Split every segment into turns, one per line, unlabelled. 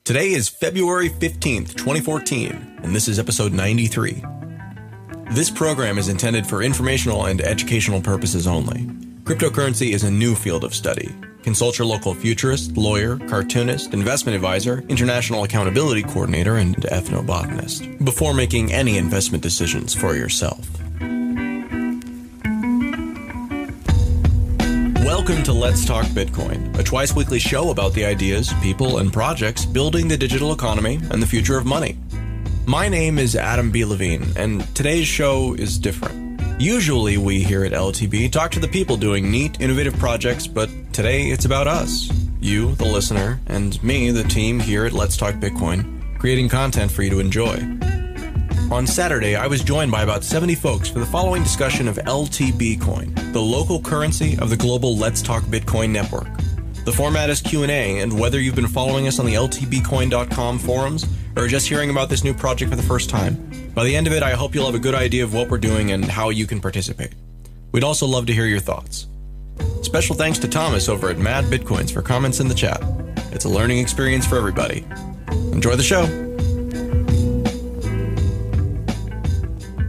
Today is February 15th, 2014, and this is episode 93. This program is intended for informational and educational purposes only. Cryptocurrency is a new field of study. Consult your local futurist, lawyer, cartoonist, investment advisor, international accountability coordinator, and ethnobotanist before making any investment decisions for yourself. Welcome to Let's Talk Bitcoin, a twice-weekly show about the ideas, people, and projects building the digital economy and the future of money. My name is Adam B. Levine, and today's show is different. Usually we here at LTB talk to the people doing neat, innovative projects, but today it's about us, you, the listener, and me, the team here at Let's Talk Bitcoin, creating content for you to enjoy. On Saturday, I was joined by about 70 folks for the following discussion of LTBcoin, the local currency of the global Let's Talk Bitcoin network. The format is Q&A, and whether you've been following us on the LTBcoin.com forums or just hearing about this new project for the first time, by the end of it, I hope you'll have a good idea of what we're doing and how you can participate. We'd also love to hear your thoughts. Special thanks to Thomas over at Mad Bitcoins for comments in the chat. It's a learning experience for everybody. Enjoy the show.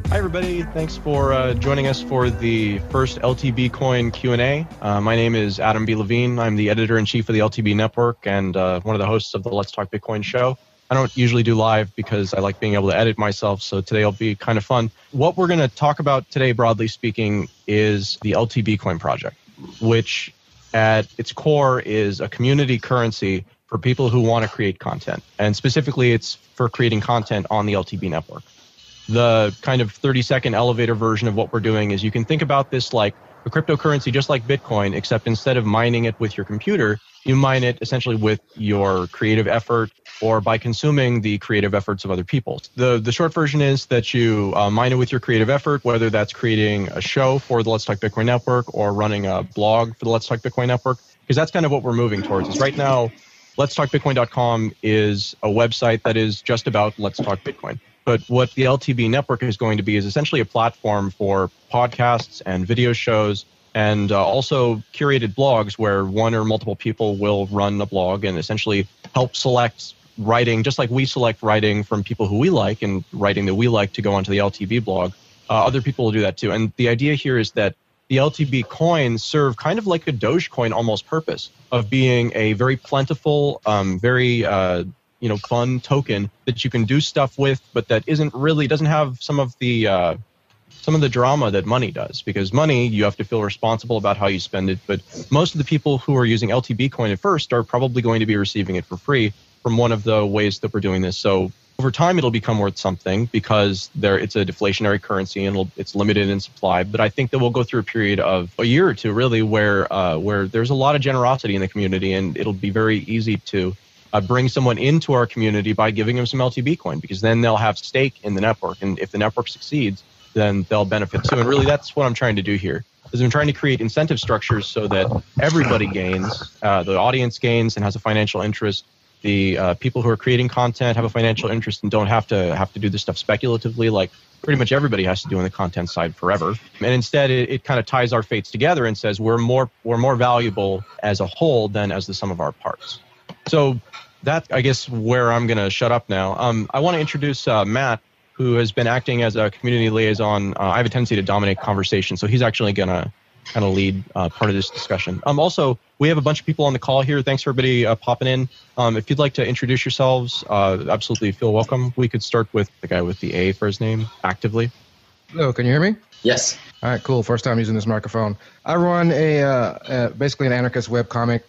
Hi, everybody. Thanks for joining us for the first LTBcoin Q&A. My name is Adam B. Levine. I'm the editor-in-chief of the LTB network and one of the hosts of the Let's Talk Bitcoin show. I don't usually do live because I like being able to edit myself, so today will be kind of fun. What we're going to talk about today, broadly speaking, is the LTBcoin project, which at its core is a community currency for people who want to create content. And specifically, it's for creating content on the LTB network. The kind of 30-second elevator version of what we're doing is you can think about this like a cryptocurrency just like Bitcoin, except instead of mining it with your computer, you mine it essentially with your creative effort or by consuming the creative efforts of other people. The short version is that you mine it with your creative effort, whether that's creating a show for the Let's Talk Bitcoin network or running a blog for the Let's Talk Bitcoin network, because that's kind of what we're moving towards. Is right now, letstalkbitcoin.com is a website that is just about Let's Talk Bitcoin. But what the LTB network is going to be is essentially a platform for podcasts and video shows and also curated blogs where one or multiple people will run a blog and essentially help select writing, just like we select writing from people who we like and writing that we like to go onto the LTB blog. Other people will do that too. And the idea here is that the LTB coins serve kind of like a Dogecoin almost purpose of being a very plentiful, very fun token that you can do stuff with, but that doesn't have some of the drama that money does. Because money, you have to feel responsible about how you spend it. But most of the people who are using LTB coin at first are probably going to be receiving it for free from one of the ways that we're doing this. So over time, it'll become worth something because it's a deflationary currency and it's limited in supply. But I think that we'll go through a period of a year or two, really, where there's a lot of generosity in the community, and it'll be very easy to bring someone into our community by giving them some LTB coin, because then they'll have stake in the network. And if the network succeeds, then they'll benefit too. And really, that's what I'm trying to do here, is I'm trying to create incentive structures so that everybody gains, the audience gains and has a financial interest. The people who are creating content have a financial interest and don't have to do this stuff speculatively like pretty much everybody has to do on the content side forever. And instead, it kind of ties our fates together and says we're more valuable as a whole than as the sum of our parts. So that's, I guess, where I'm going to shut up now. I want to introduce Matt, who has been acting as a community liaison. I have a tendency to dominate conversation, so he's actually going to kind of lead part of this discussion. Also, we have a bunch of people on the call here. Thanks for everybody popping in. If you'd like to introduce yourselves, absolutely feel welcome. We could start with the guy with the A for his name, Actively.
Hello, can you hear me?
Yes.
All right, cool. First time using this microphone. I run basically an anarchist webcomic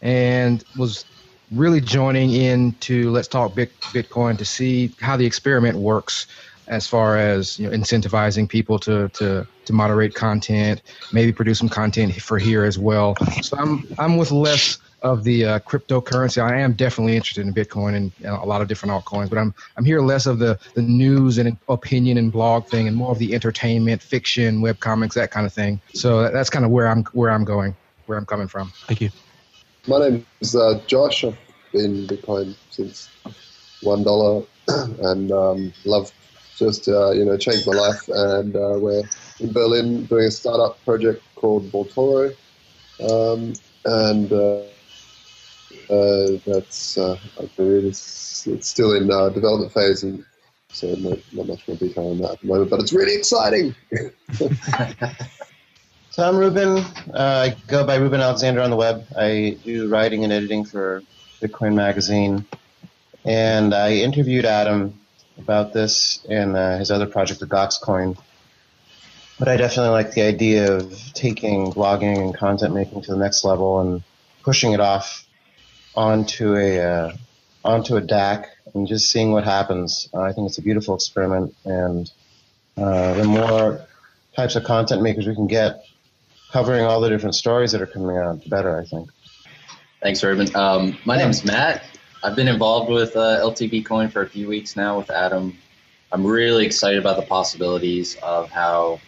and was really joining into Let's Talk Bitcoin to see how the experiment works as far as incentivizing people to moderate content, maybe produce some content for here as well. So I'm with less of the cryptocurrency. I am definitely interested in Bitcoin and a lot of different altcoins, but I'm here less of the news and opinion and blog thing and more of the entertainment, fiction, webcomics, that kind of thing. So that's kind of where I'm coming from.
Thank you.
My name is Josh. I've been Bitcoin since $1 and love just changed my life. And we're in Berlin doing a startup project called Voltoro, and That's I believe it's still in development phase, and so not much more detail on that at the moment. But it's really exciting.
So I'm Ruben. I go by Ruben Alexander on the web. I do writing and editing for Bitcoin Magazine. And I interviewed Adam about this and his other project, the Doxcoin. But I definitely like the idea of taking blogging and content making to the next level and pushing it off onto a DAC and just seeing what happens. I think it's a beautiful experiment, and the more types of content makers we can get covering all the different stories that are coming out, the better, I think.
Thanks, Ruben. My name's Matt. I've been involved with LTBcoin for a few weeks now with Adam. I'm really excited about the possibilities of how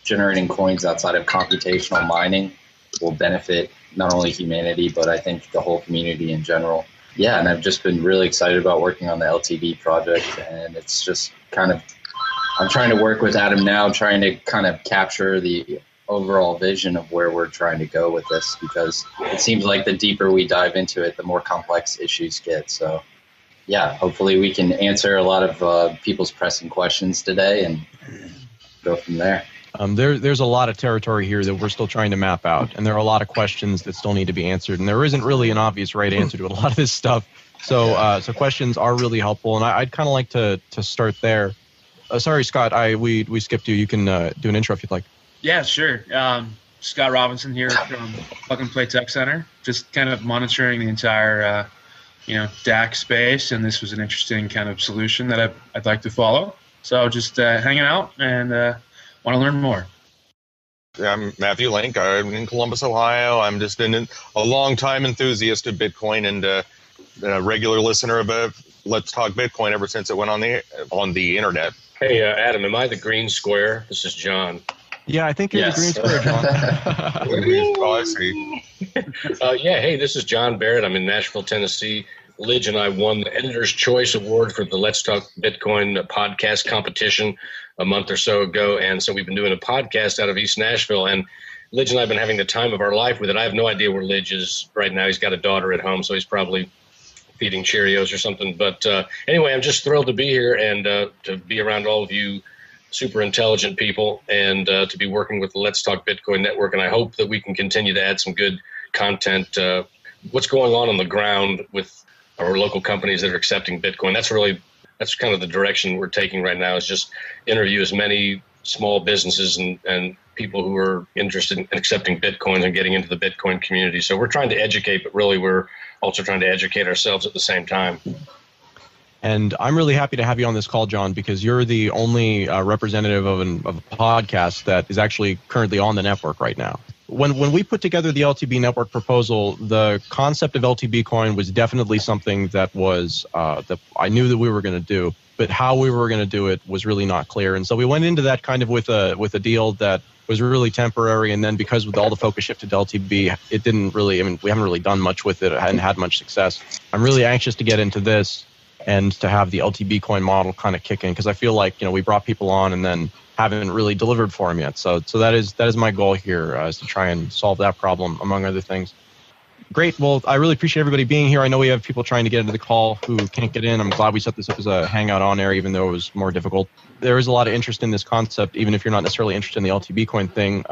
generating coins outside of computational mining will benefit not only humanity, but I think the whole community in general. Yeah, and I've just been really excited about working on the LTB project, and it's just I'm trying to work with Adam now, trying to kind of capture the overall vision of where we're trying to go with this, because it seems like the deeper we dive into it, the more complex issues get. So yeah, hopefully we can answer a lot of people's pressing questions today and go from there.
There's a lot of territory here that we're still trying to map out, and there are a lot of questions that still need to be answered, and there isn't really an obvious right answer to a lot of this stuff. So questions are really helpful, and I'd kind of like to start there. Sorry, Scott, we skipped you. You can do an intro if you'd like.
Yeah, sure. Scott Robinson here from Plug and Play Tech Center. Just kind of monitoring the entire, DAC space, and this was an interesting kind of solution that I'd like to follow. So just hanging out and want to learn more.
I'm Matthew Link. I'm in Columbus, Ohio. I'm just a long-time enthusiast of Bitcoin and a regular listener of Let's Talk Bitcoin ever since it went on the internet.
Hey, Adam, am I the green square? This is John.
Yeah, I think you're the green square, John.
Oh, I see.
Hey, this is John Barrett. I'm in Nashville, Tennessee. Lidge and I won the Editor's Choice Award for the Let's Talk Bitcoin podcast competition a month or so ago, and so we've been doing a podcast out of East Nashville, and Lidge and I have been having the time of our life with it. I have no idea where Lidge is right now. He's got a daughter at home, so he's probably feeding Cheerios or something. But anyway, I'm just thrilled to be here and to be around all of you super intelligent people, and to be working with the Let's Talk Bitcoin network. And I hope that we can continue to add some good content. What's going on the ground with our local companies that are accepting Bitcoin? That's kind of the direction we're taking right now, is just interview as many small businesses and people who are interested in accepting Bitcoin and getting into the Bitcoin community. So we're trying to educate, but really we're also trying to educate ourselves at the same time.
And I'm really happy to have you on this call, John, because you're the only representative of a podcast that is actually currently on the network right now. When we put together the LTB network proposal, the concept of LTBcoin was definitely something that was that I knew that we were going to do, but how we were going to do it was really not clear. And so we went into that kind of with a deal that was really temporary. And then because with all the focus shifted to LTB, it didn't really. I mean, we haven't really done much with it. I hadn't had much success. I'm really anxious to get into this and to have the LTBcoin model kind of kick in, because I feel like we brought people on and then haven't really delivered for them yet. So that is my goal here, is to try and solve that problem, among other things. Great. Well, I really appreciate everybody being here. I know we have people trying to get into the call who can't get in. I'm glad we set this up as a hangout on air, even though it was more difficult. There is a lot of interest in this concept, even if you're not necessarily interested in the LTBcoin thing.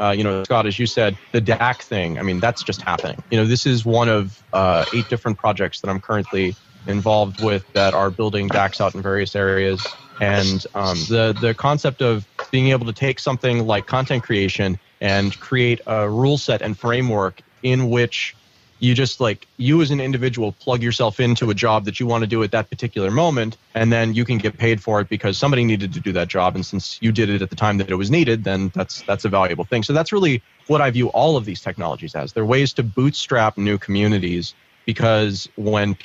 Scott, as you said, the DAC thing, I mean, that's just happening. This is one of 8 different projects that I'm currently involved with that are building DACs out in various areas. And the concept of being able to take something like content creation and create a rule set and framework in which you just, you as an individual plug yourself into a job that you want to do at that particular moment, and then you can get paid for it because somebody needed to do that job. And since you did it at the time that it was needed, then that's a valuable thing. So that's really what I view all of these technologies as. They're ways to bootstrap new communities, because when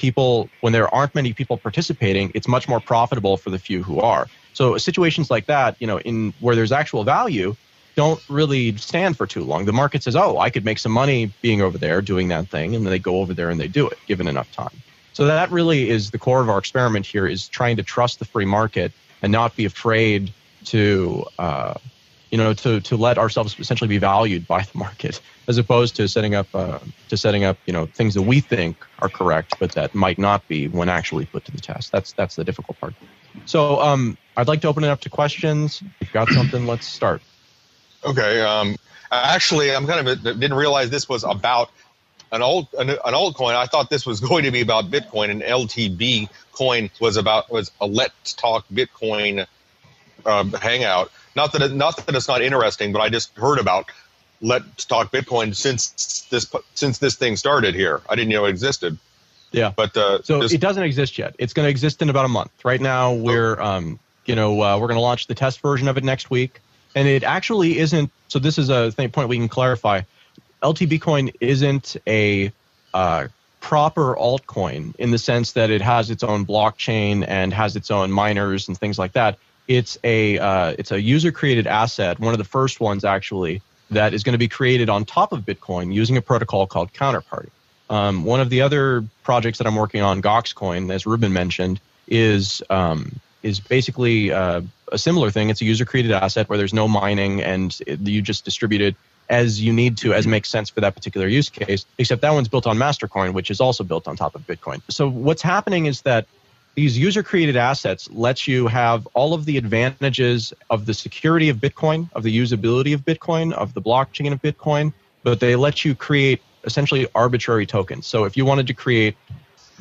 there aren't many people participating, it's much more profitable for the few who are. So situations like that, in where there's actual value, don't really stand for too long. The market says, oh, I could make some money being over there doing that thing, and then they go over there and they do it, given enough time. So that really is the core of our experiment here, is trying to trust the free market and not be afraid to to let ourselves essentially be valued by the market, as opposed to setting up things that we think are correct, but that might not be when actually put to the test. That's the difficult part. So I'd like to open it up to questions. If you've got something, let's start.
Okay. Actually, didn't realize this was about an altcoin. I thought this was going to be about Bitcoin, and LTB coin was a Let's Talk Bitcoin hangout. Not that it's not interesting, but I just heard about Let's Talk Bitcoin since this thing started here. I didn't know it existed.
Yeah,
but
it doesn't exist yet. It's going to exist in about a month. Right now, we're going to launch the test version of it next week, and it actually isn't. So this is a point we can clarify. LTBcoin isn't a proper altcoin in the sense that it has its own blockchain and has its own miners and things like that. It's a user-created asset, one of the first ones actually, that is going to be created on top of Bitcoin using a protocol called Counterparty. One of the other projects that I'm working on, Goxcoin, as Ruben mentioned, is basically a similar thing. It's a user-created asset where there's no mining, and you just distribute it as you need to, as makes sense for that particular use case, except that one's built on Mastercoin, which is also built on top of Bitcoin. So what's happening is that these user-created assets let you have all of the advantages of the security of Bitcoin, of the usability of Bitcoin, of the blockchain of Bitcoin, but they let you create essentially arbitrary tokens. So if you wanted to create,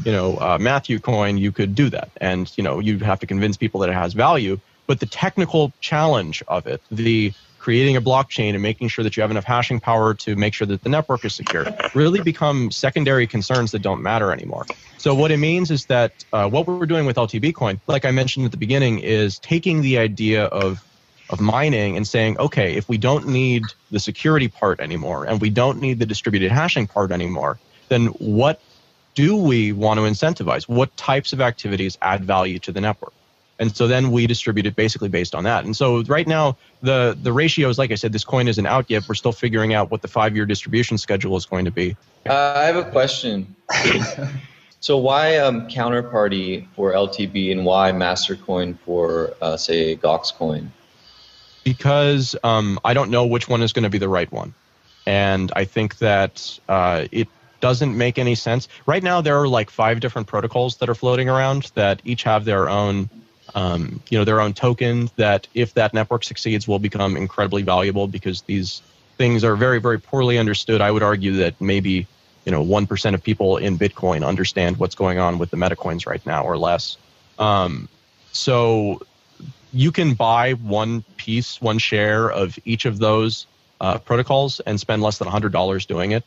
Matthew coin, you could do that, and you'd have to convince people that it has value. But the technical challenge of it, the creating a blockchain and making sure that you have enough hashing power to make sure that the network is secure, really become secondary concerns that don't matter anymore. So what it means is that what we're doing with LTBcoin, like I mentioned at the beginning, is taking the idea of mining and saying, okay, if we don't need the security part anymore and we don't need the distributed hashing part anymore, then what do we want to incentivize? What types of activities add value to the network? And so then we distribute it basically based on that. And so right now, the ratios, like I said, this coin isn't out yet. We're still figuring out what the 5-year distribution schedule is going to be.
I have a question. So why Counterparty for LTB and why Mastercoin for, say, Goxcoin?
Because I don't know which one is going to be the right one. And I think that it doesn't make any sense. Right now, there are like 5 different protocols that are floating around that each have their own their own token that, if that network succeeds, will become incredibly valuable, because these things are very, very poorly understood. I would argue that maybe 1% of people in Bitcoin understand what's going on with the metacoins right now, or less. So you can buy one share of each of those protocols and spend less than $100 doing it.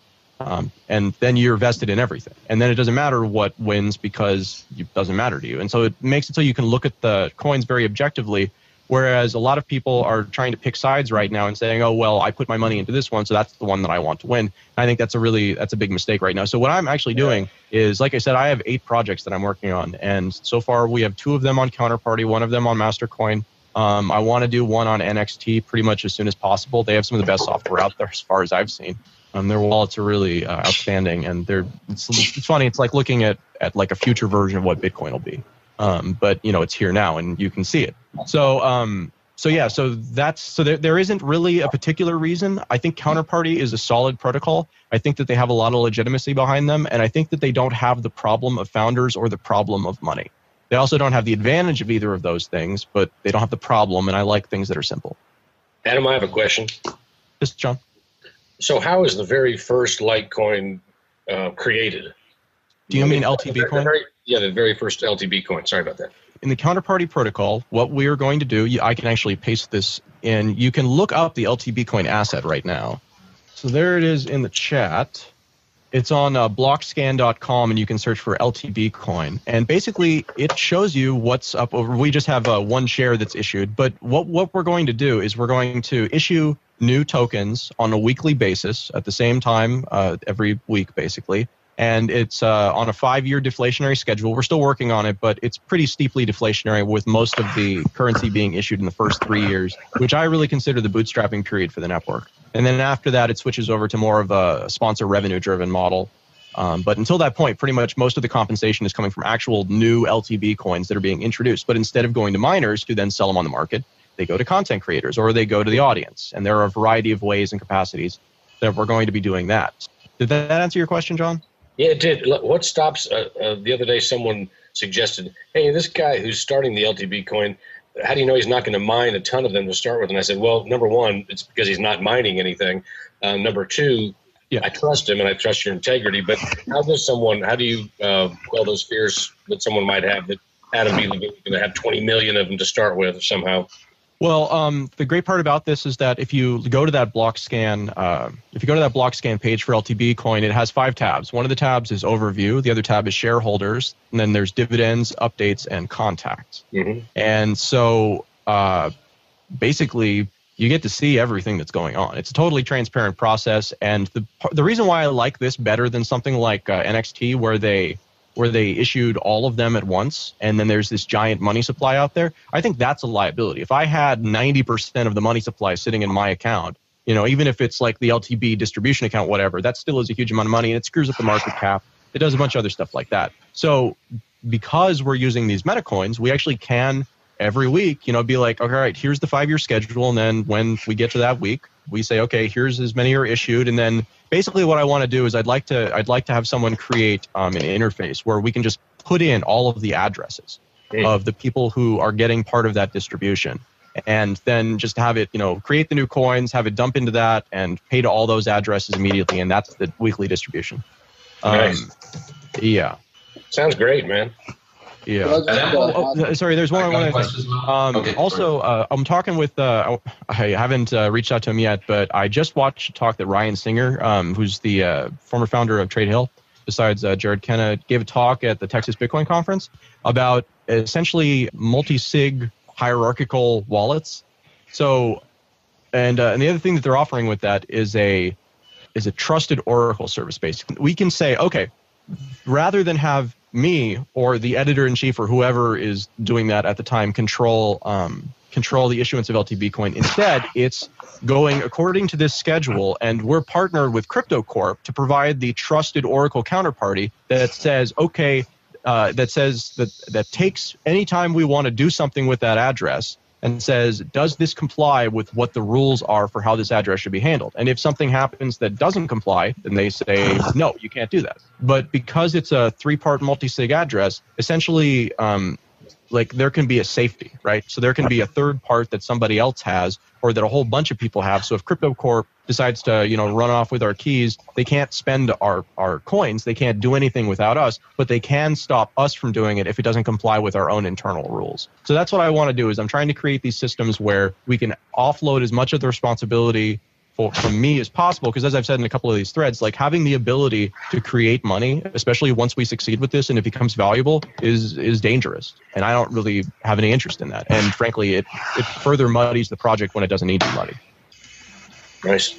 And then you're vested in everything. And then it doesn't matter what wins, because it doesn't matter to you. And so it makes it so you can look at the coins very objectively, whereas a lot of people are trying to pick sides right now and saying, oh, well, I put my money into this one, so that's the one that I want to win. And I think that's a big mistake right now. So what I'm actually doing is, like I said, I have 8 projects that I'm working on. And so far we have 2 of them on Counterparty, 1 of them on Mastercoin. I want to do one on NXT pretty much as soon as possible. They have some of the best software out there as far as I've seen. Their wallets are really outstanding, and it's funny. It's like looking at like a future version of what Bitcoin will be, but it's here now, and you can see it. So there isn't really a particular reason. I think Counterparty is a solid protocol. I think that they have a lot of legitimacy behind them, and I think that they don't have the problem of founders or the problem of money. They also don't have the advantage of either of those things, but they don't have the problem, and I like things that are simple.
Adam, I have a question.
Yes, John.
So how is the very first Litecoin created?
Do you mean LTBcoin?
The very first LTBcoin. Sorry about that.
In the Counterparty protocol, what we are going to do, I can actually paste this in. You can look up the LTBcoin asset right now. So there it is in the chat. It's on blockscan.com, and you can search for LTBcoin. And basically, it shows you what's up over. We just have 1 share that's issued. But what we're going to do is we're going to issue new tokens on a weekly basis at the same time every week, basically. And it's on a 5-year deflationary schedule. We're still working on it, but it's pretty steeply deflationary, with most of the currency being issued in the first 3 years, which I really consider the bootstrapping period for the network. And then after that, it switches over to more of a sponsor revenue-driven model. But until that point, pretty much most of the compensation is coming from actual new LTB coins that are being introduced. But instead of going to miners who then sell them on the market, they go to content creators or they go to the audience. And there are a variety of ways and capacities that we're going to be doing that. Did that answer your question, John?
Yeah, it did. What stops? The other day, someone suggested, "Hey, this guy who's starting the LTB coin, how do you know he's not going to mine a ton of them to start with?" And I said, "Well, number one, it's because he's not mining anything. Number two, I trust him and I trust your integrity. But how do you quell those fears that someone might have that Adam B. Levine is going to have 20 million of them to start with somehow?"
Well, the great part about this is that if you go to that block scan, page for LTBcoin, it has 5 tabs. One of the tabs is overview. The other tab is shareholders. And then there's dividends, updates, and contacts. Mm-hmm. And so basically, you get to see everything that's going on. It's a totally transparent process. And the reason why I like this better than something like NXT, where they issued all of them at once, and then there's this giant money supply out there, I think that's a liability. If I had 90% of the money supply sitting in my account, even if it's like the LTB distribution account, whatever, that still is a huge amount of money, and it screws up the market cap. It does a bunch of other stuff like that. So because we're using these meta coins, we actually can every week, be like, okay, all right, here's the 5-year schedule. And then when we get to that week, we say, okay, here's as many are issued. And then basically what I want to do is I'd like to have someone create an interface where we can just put in all of the addresses of the people who are getting part of that distribution. And then just have it, create the new coins, have it dump into that and pay to all those addresses immediately. And that's the weekly distribution.
Nice.
Yeah.
Sounds great, man.
Yeah. Sorry, there's one I want to. Also, I'm talking with. I haven't reached out to him yet, but I just watched a talk that Ryan Singer, who's the former founder of Trade Hill, besides Jared Kenna, gave a talk at the Texas Bitcoin Conference about essentially multi-sig hierarchical wallets. So, and the other thing that they're offering with that is a trusted oracle service. Basically, we can say, okay, rather than have me or the editor-in-chief or whoever is doing that at the time control the issuance of LTBcoin. Instead, it's going according to this schedule, and we're partnered with Crypto Corp to provide the trusted Oracle counterparty that says, okay, that takes any time we want to do something with that address and says, does this comply with what the rules are for how this address should be handled? And if something happens that doesn't comply, then they say, no, you can't do that. But because it's a 3-part multi-sig address, essentially, there can be a safety, right? So there can be a third part that somebody else has or that a whole bunch of people have. So if Crypto Corp decides to, run off with our keys, they can't spend our coins. They can't do anything without us, but they can stop us from doing it if it doesn't comply with our own internal rules. So that's what I want to do is I'm trying to create these systems where we can offload as much of the responsibility from me as possible, because as I've said in a couple of these threads, like having the ability to create money, especially once we succeed with this and it becomes valuable, is dangerous. And I don't really have any interest in that. And frankly, it further muddies the project when it doesn't need to muddy.
Nice.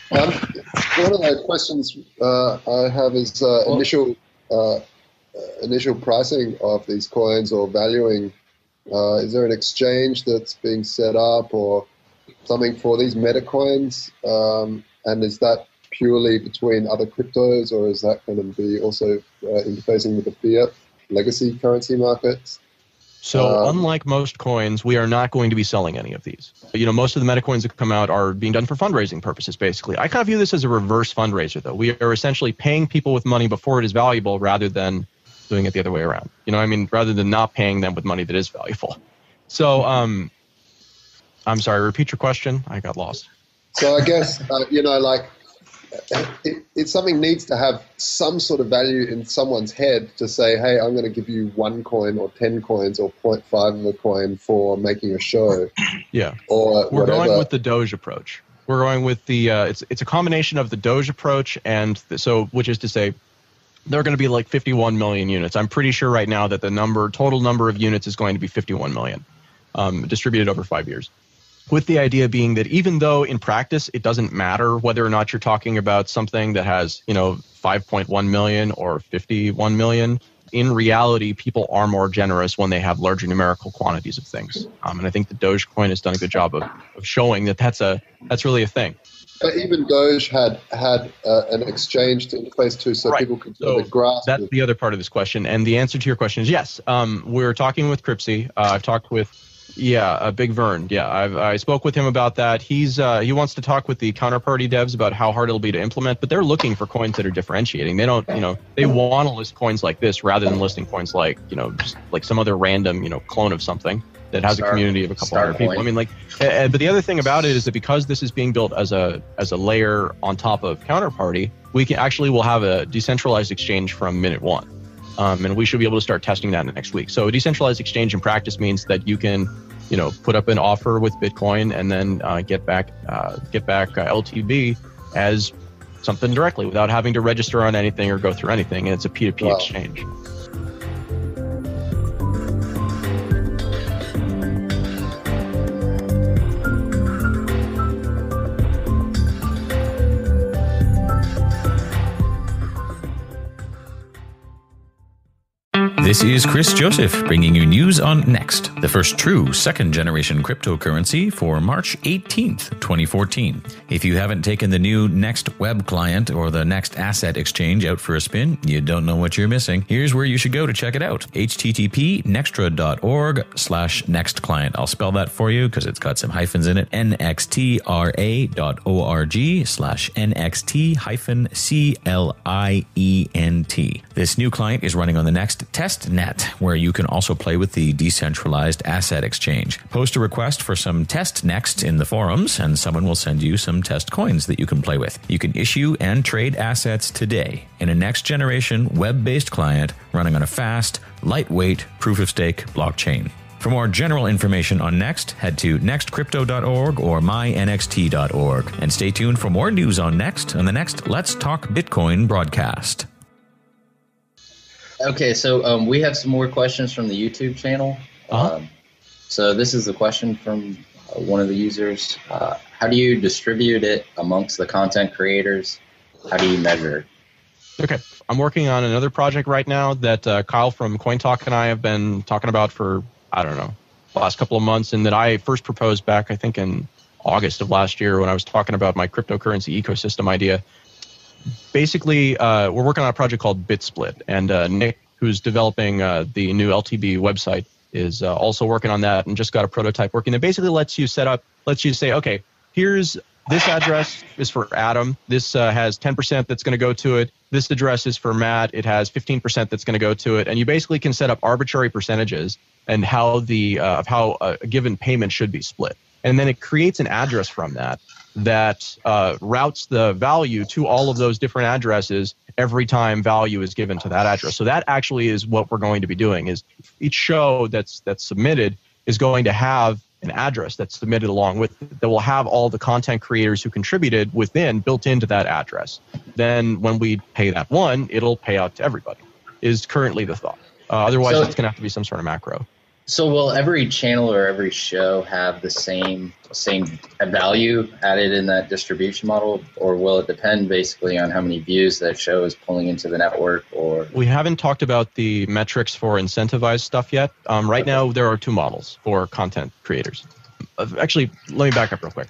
One of the questions I have is initial pricing of these coins or valuing. Is there an exchange that's being set up or something for these meta coins? And is that purely between other cryptos, or is that going to be also interfacing with the fiat legacy currency markets?
So unlike most coins, we are not going to be selling any of these. Most of the meta coins that come out are being done for fundraising purposes, basically. I kind of view this as a reverse fundraiser, though. We are essentially paying people with money before it is valuable rather than doing it the other way around. Rather than not paying them with money that is valuable. So, I'm sorry, repeat your question. I got lost.
So I guess, if something needs to have some sort of value in someone's head to say, hey, I'm going to give you 1 coin or 10 coins or 0.5 of a coin for making a show.
Yeah.
Or
We're
whatever.
going with the Doge approach. We're going with the, it's a combination of the Doge approach and, which is to say, there are going to be like 51 million units. I'm pretty sure right now that the total number of units is going to be 51 million, distributed over 5 years. With the idea being that even though in practice it doesn't matter whether or not you're talking about something that has 5.1 million or 51 million, in reality people are more generous when they have larger numerical quantities of things. And I think the Dogecoin has done a good job of showing that that's really a thing.
But even Doge had an exchange to interface to, so people could sort of grasp.
That's the other part of this question, and the answer to your question is yes. We're talking with Cripsy. I've talked with Yeah, Big Vern. Yeah, I spoke with him about that. He wants to talk with the counterparty devs about how hard it'll be to implement, but they're looking for coins that are differentiating. They don't, they want to list coins like this rather than listing coins like, just like some other random, clone of something that has a community of a couple hundred people. I mean, like, but the other thing about it is that because this is being built as a layer on top of counterparty, we'll have a decentralized exchange from minute one. And we should be able to start testing that next week. So a decentralized exchange in practice means that you can, put up an offer with Bitcoin and then get back LTB as something directly without having to register on anything or go through anything. And it's a P2P exchange.
This is Chris Joseph bringing you news on Next, the first true second-generation cryptocurrency for March 18th, 2014. If you haven't taken the new Next web client or the Next asset exchange out for a spin, you don't know what you're missing. Here's where you should go to check it out. http://nextra.org/nextclient. I'll spell that for you because it's got some hyphens in it. nxtra.org/nxt-client. This new client is running on the Next test net, where you can also play with the decentralized asset exchange. Post a request for some test next in the forums, and someone will send you some test coins that you can play with. You can issue and trade assets today in a next generation web-based client running on a fast, lightweight proof-of-stake blockchain. For more general information on Next, head to nextcrypto.org or mynxt.org. And stay tuned for more news on Next on the next Let's Talk Bitcoin broadcast.
Okay, so we have some more questions from the YouTube channel. So this is a question from one of the users. How do you distribute it amongst the content creators? How do you measure it?
Okay, I'm working on another project right now that Kyle from CoinTalk and I have been talking about for, the last couple of months, and that I first proposed back, I think, in August of last year when I was talking about my cryptocurrency ecosystem idea. Basically, we're working on a project called BitSplit, and Nick, who's developing the new LTB website, is also working on that and just got a prototype working. It basically lets you say, okay, here's this address is for Adam. This has 10% that's going to go to it. This address is for Matt. It has 15% that's going to go to it. And you basically can set up arbitrary percentages and how a given payment should be split. And then it creates an address from that routes the value to all of those different addresses every time value is given to that address. So that actually is what we're going to be doing, is each show that's submitted is going to have an address that's submitted along with it that will have all the content creators who contributed built into that address. Then when we pay that one, it'll pay out to everybody, is currently the thought. Otherwise, it's going to have to be some sort of macro.
So will every channel or every show have the same value added in that distribution model, or will it depend basically on how many views that show is pulling into the network? Or
we haven't talked about the metrics for incentivized stuff yet. Right now, there are two models for content creators. Actually, let me back up real quick.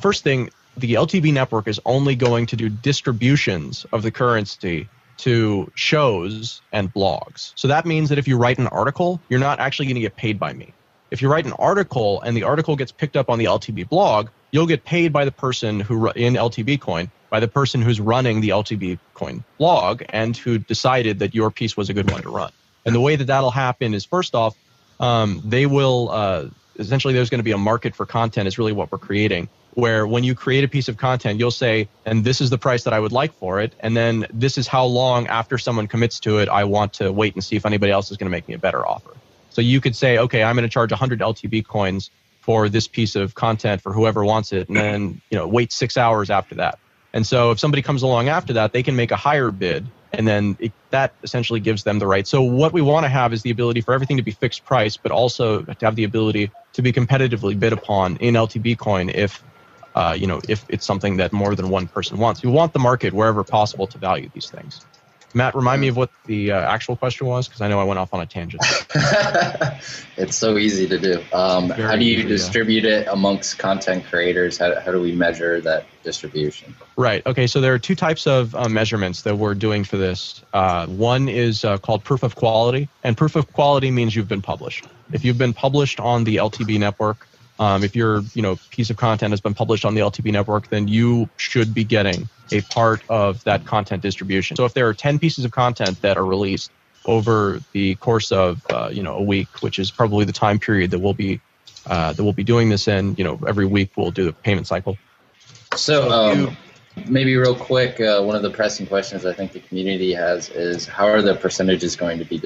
First thing, the LTB network is only going to do distributions of the currency to shows and blogs. So that means that if you write an article, you're not actually going to get paid by me. If you write an article and the article gets picked up on the LTB blog, you'll get paid by the person who in LTBcoin, by the person who's running the LTBcoin blog and who decided that your piece was a good one to run. And the way that that'll happen is, first off, they will essentially, there's going to be a market for content is really what we're creating, where when you create a piece of content, you'll say, and this is the price that I would like for it, and then this is how long after someone commits to it I want to wait and see if anybody else is going to make me a better offer. So you could say, okay, I'm going to charge 100 LTB coins for this piece of content for whoever wants it, and then wait 6 hours after that. And so if somebody comes along after that, they can make a higher bid, and then that essentially gives them the right. So what we want to have is the ability for everything to be fixed price, but also to have the ability to be competitively bid upon in LTBcoin if it's something that more than one person wants. We want the market wherever possible to value these things. Matt, remind me of what the actual question was, because I know I went off on a tangent.
It's so easy to do. How do you
easy,
distribute it amongst content creators? How do we measure that distribution?
Right. Okay. So there are two types of measurements that we're doing for this. One is called proof of quality, and proof of quality means you've been published. If you've been published on the LTB network, if your piece of content has been published on the LTB network, then you should be getting a part of that content distribution. So if there are 10 pieces of content that are released over the course of a week, which is probably the time period that we'll be doing this in, every week we'll do the payment cycle.
So maybe real quick, one of the pressing questions I think the community has is how are the percentages going to be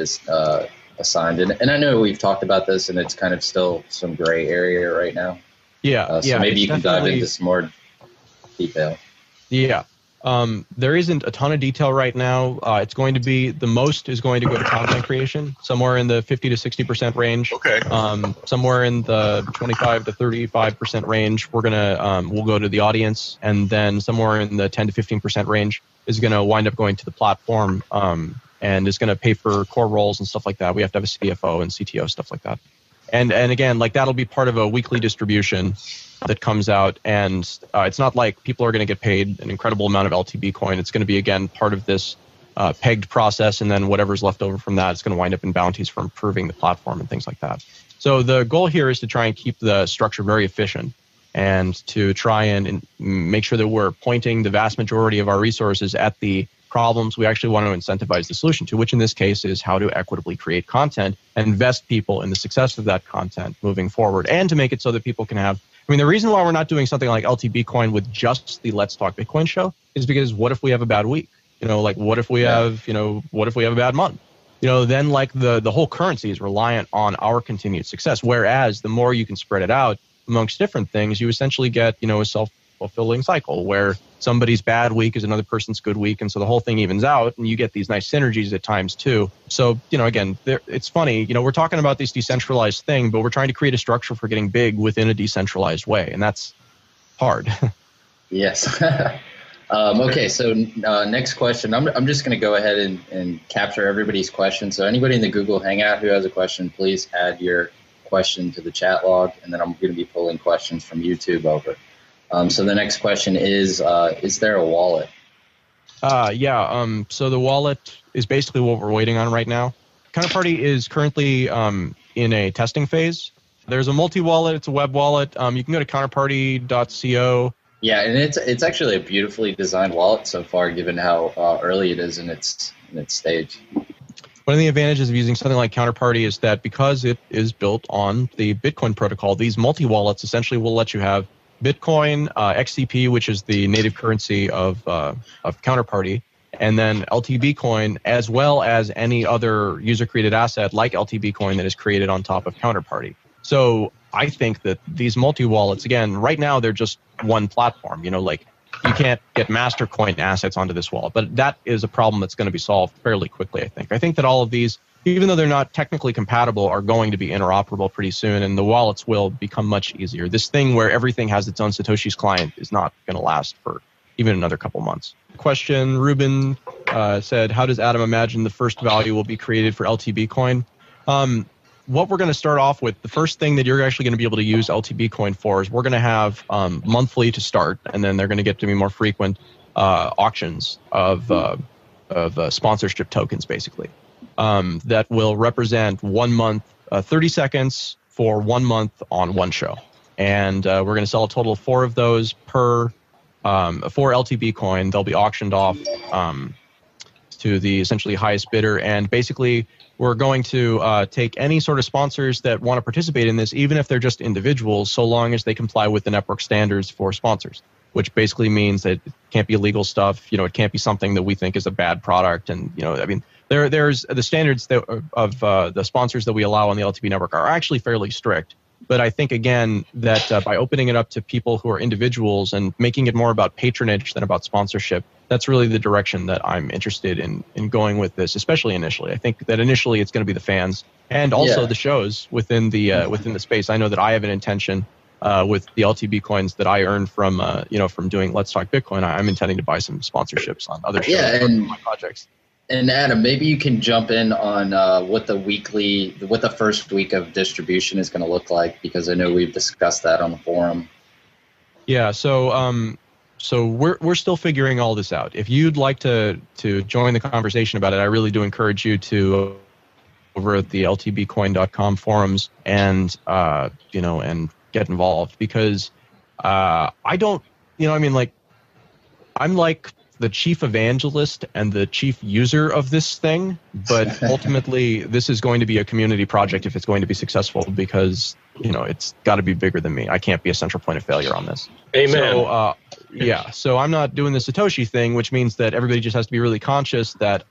assigned? And I know we've talked about this, and it's kind of still some gray area right now. So maybe you can dive into some more detail.
Yeah. There isn't a ton of detail right now. It's going to be, the most is going to go to content creation, somewhere in the 50 to 60% range.
Okay.
Somewhere in the 25 to 35% range, we'll go to the audience, and then somewhere in the 10 to 15% range is going to wind up going to the platform, and is going to pay for core roles and stuff like that. We have to have a CFO and CTO, stuff like that. And again, like that'll be part of a weekly distribution that comes out, and it's not like people are going to get paid an incredible amount of LTB coin. It's going to be, again, part of this pegged process, and then whatever's left over from that is going to wind up in bounties for improving the platform and things like that. So the goal here is to try and keep the structure very efficient, and to try and make sure that we're pointing the vast majority of our resources at the problems we actually want to incentivize the solution to, which in this case is how to equitably create content and invest people in the success of that content moving forward, and to make it so that people can have, the reason why we're not doing something like LTBcoin with just the Let's Talk Bitcoin show is because what if we have a bad week? What if we have, what if we have a bad month? Then like the whole currency is reliant on our continued success. Whereas the more you can spread it out amongst different things, you essentially get, a self-fulfilling cycle where somebody's bad week is another person's good week. And so the whole thing evens out, and you get these nice synergies at times too. So, again, it's funny, we're talking about this decentralized thing, but we're trying to create a structure for getting big within a decentralized way. And that's hard.
Yes. Okay. So next question, I'm just going to go ahead and capture everybody's question. So anybody in the Google Hangout who has a question, please add your question to the chat log. And then I'm going to be pulling questions from YouTube over. So the next question is there a wallet?
So the wallet is basically what we're waiting on right now. Counterparty is currently in a testing phase. There's a multi-wallet. It's a web wallet. You can go to counterparty.co.
Yeah, and it's actually a beautifully designed wallet so far, given how early it is in its stage.
One of the advantages of using something like Counterparty is that because it is built on the Bitcoin protocol, these multi-wallets essentially will let you have Bitcoin, XCP, which is the native currency of Counterparty, and then LTBcoin, as well as any other user-created asset like LTBcoin that is created on top of Counterparty. So I think that these multi-wallets, again, right now they're just one platform. You can't get Mastercoin assets onto this wallet, but that is a problem that's going to be solved fairly quickly, I think. I think that all of these, even though they're not technically compatible, are going to be interoperable pretty soon, and the wallets will become much easier. This thing where everything has its own Satoshi's client is not going to last for even another couple months. Question, Ruben said, how does Adam imagine the first value will be created for LTBcoin? What we're going to start off with, the first thing that you're actually going to be able to use LTBcoin for is we're going to have monthly to start, and then they're going to get to be more frequent auctions of sponsorship tokens, basically. That will represent 1 month, 30 seconds for 1 month on one show. And we're going to sell a total of 4 of those per 4 LTBcoin. They'll be auctioned off to the essentially highest bidder. And basically, we're going to take any sort of sponsors that want to participate in this, even if they're just individuals, so long as they comply with the network standards for sponsors, which basically means that it can't be illegal stuff. It can't be something that we think is a bad product. And, there's the standards of the sponsors that we allow on the LTB network are actually fairly strict. But I think, again, that by opening it up to people who are individuals and making it more about patronage than about sponsorship, that's really the direction that I'm interested in going with this, especially initially. I think that initially it's going to be the fans and also the shows within the space. I know that I have an intention with the LTB coins that I earned from from doing Let's Talk Bitcoin. I'm intending to buy some sponsorships on other shows and my projects.
And Adam, maybe you can jump in on what the first week of distribution is going to look like, because I know we've discussed that on the forum.
Yeah, so we're still figuring all this out. If you'd like to join the conversation about it, I really do encourage you to over at the LTBcoin.com forums and and get involved, because I don't, I'm like the chief evangelist and the chief user of this thing, but ultimately this is going to be a community project if it's going to be successful, because it's got to be bigger than me. I can't be a central point of failure on this.
Amen.
So I'm not doing the Satoshi thing, which means that everybody just has to be really conscious that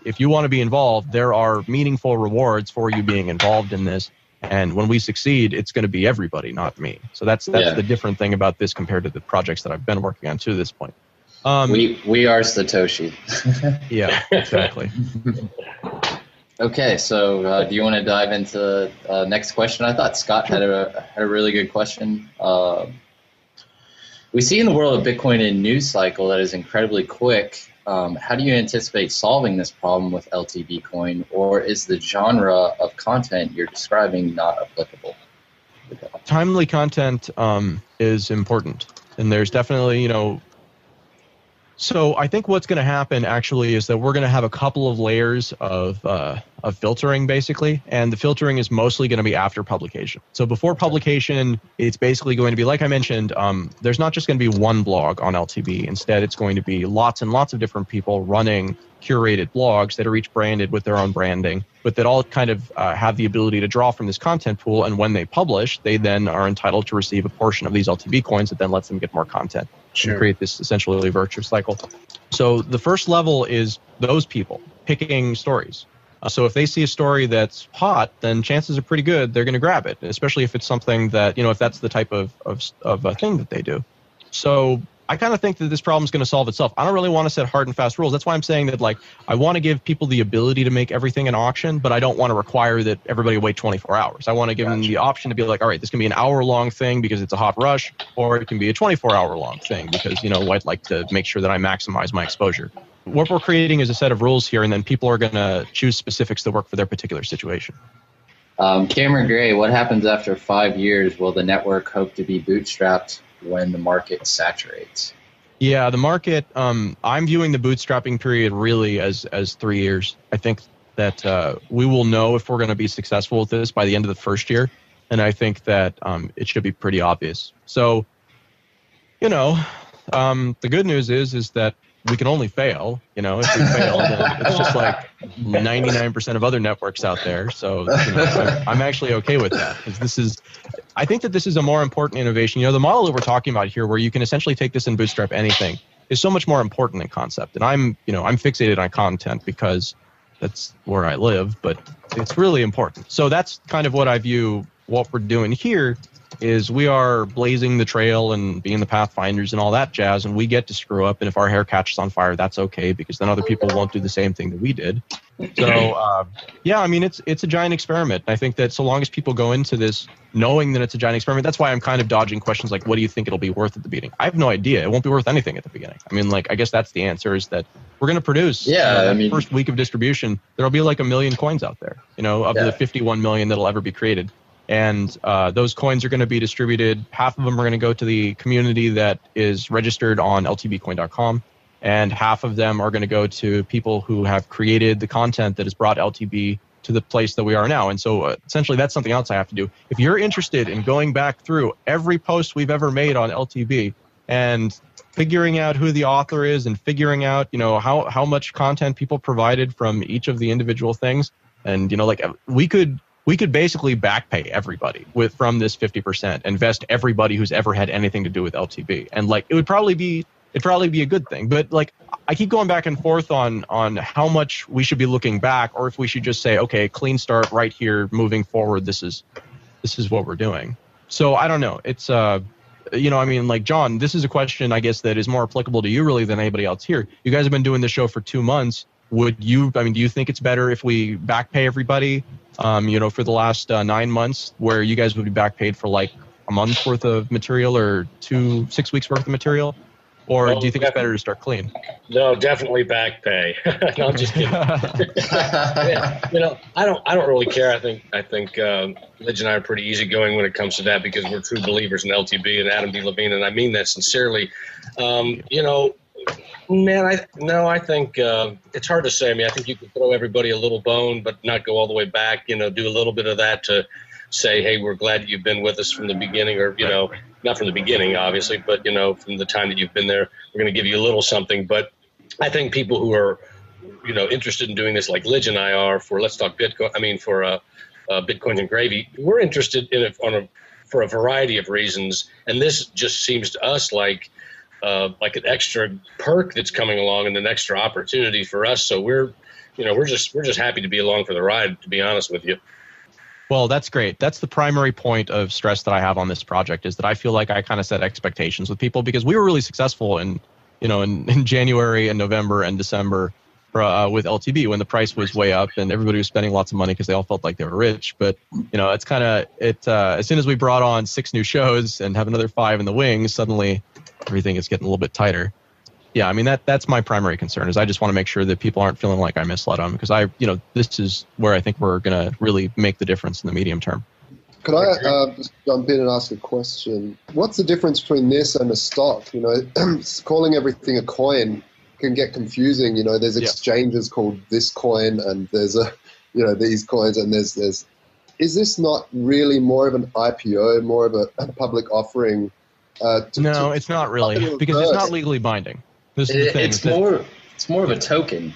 if you want to be involved, there are meaningful rewards for you being involved in this. And when we succeed, it's going to be everybody, not me. So that's the different thing about this compared to the projects that I've been working on to this point.
We are Satoshi.
Yeah, exactly.
Okay, so do you want to dive into next question? I thought Scott had a really good question. We see in the world of Bitcoin a news cycle that is incredibly quick. How do you anticipate solving this problem with LTBcoin, or is the genre of content you're describing not applicable?
Timely content is important, and there's definitely, So I think what's going to happen actually is that we're going to have a couple of layers of filtering, basically, and the filtering is mostly going to be after publication. So before publication, it's basically going to be, like I mentioned, there's not just going to be one blog on LTB. Instead, it's going to be lots and lots of different people running curated blogs that are each branded with their own branding, but that all kind of have the ability to draw from this content pool. And when they publish, they then are entitled to receive a portion of these LTB coins that then lets them get more content.
Sure.
And create this essentially virtuous cycle. So the first level is those people picking stories. So if they see a story that's hot, then chances are pretty good they're going to grab it, especially if it's something that, if that's the type of a thing that they do. So I kind of think that this problem is going to solve itself. I don't really want to set hard and fast rules. That's why I'm saying that, I want to give people the ability to make everything an auction, but I don't want to require that everybody wait 24 hours. I want to give them the option to be like, all right, this can be an hour-long thing because it's a hot rush, or it can be a 24-hour-long thing because, I'd like to make sure that I maximize my exposure. What we're creating is a set of rules here, and then people are going to choose specifics that work for their particular situation.
Cameron Gray, what happens after 5 years? Will the network hope to be bootstrapped when the market saturates?
Yeah, the market, I'm viewing the bootstrapping period really as 3 years. I think that we will know if we're going to be successful with this by the end of the first year, and I think that it should be pretty obvious. So, the good news is that we can only fail. If we fail, then it's just like 99% of other networks out there. So I'm actually okay with that, because I think that this is a more important innovation. The model that we're talking about here, where you can essentially take this and bootstrap anything, is so much more important in concept. And I'm fixated on content because that's where I live, but it's really important. So that's kind of what I view what we're doing here. Is we are blazing the trail and being the pathfinders and all that jazz, and we get to screw up, and if our hair catches on fire, that's okay, because then other people won't do the same thing that we did. So it's a giant experiment. I think that so long as people go into this knowing that it's a giant experiment, that's why I'm kind of dodging questions like, what do you think it'll be worth at the beginning? I have no idea. It won't be worth anything at the beginning. I guess that's the answer, is that we're going to produce first week of distribution, there'll be like 1 million coins out there, of the 51 million that'll ever be created. And those coins are going to be distributed. Half of them are going to go to the community that is registered on LTBcoin.com, and half of them are going to go to people who have created the content that has brought LTB to the place that we are now. And so essentially that's something else I have to do. If you're interested in going back through every post we've ever made on LTB and figuring out who the author is and figuring out, how much content people provided from each of the individual things, and, we could basically back pay everybody from this 50% and vest everybody who's ever had anything to do with LTB. And it'd probably be a good thing. But I keep going back and forth on how much we should be looking back, or if we should just say, okay, clean start right here, moving forward, this is what we're doing. So I don't know. It's John, this is a question I guess that is more applicable to you really than anybody else here. You guys have been doing this show for 2 months. Do you think it's better if we back pay everybody, for the last 9 months, where you guys would be back paid for a month's worth of material or 6 weeks worth of material? Or do you think it's better to start clean?
No, definitely back pay. No, I'm just kidding. I don't really care. I think Lidge and I are pretty easygoing when it comes to that because we're true believers in LTB and Adam B. Levine, and I mean that sincerely. Man, I think it's hard to say. I mean, I think you could throw everybody a little bone, but not go all the way back. Do a little bit of that to say, hey, we're glad that you've been with us from the beginning, or not from the beginning, obviously, but from the time that you've been there, we're going to give you a little something. But I think people who are interested in doing this, like Lidge and I are, for Let's Talk Bitcoin. I mean, for Bitcoins and Gravy, we're interested in it for a variety of reasons, and this just seems to us like an extra perk that's coming along and an extra opportunity for us. So we're just happy to be along for the ride, to be honest with you.
Well, that's great. That's the primary point of stress that I have on this project, is that I feel like I kind of set expectations with people, because we were really successful in January and November and December with LTB when the price was way up and everybody was spending lots of money because they all felt like they were rich. But it's kind of as soon as we brought on 6 new shows and have another 5 in the wings, suddenly everything is getting a little bit tighter. Yeah, I mean, that's my primary concern, is I just want to make sure that people aren't feeling like I misled them, because this is where I think we're going to really make the difference in the medium term.
Could I just jump in and ask a question? What's the difference between this and a stock? Calling everything a coin can get confusing. There's exchanges called this coin, and there's these coins, and there's. Is this not really more of an IPO, more of a public offering?
No, it's not really, because it's not legally binding. This is the thing.
It's more of a token.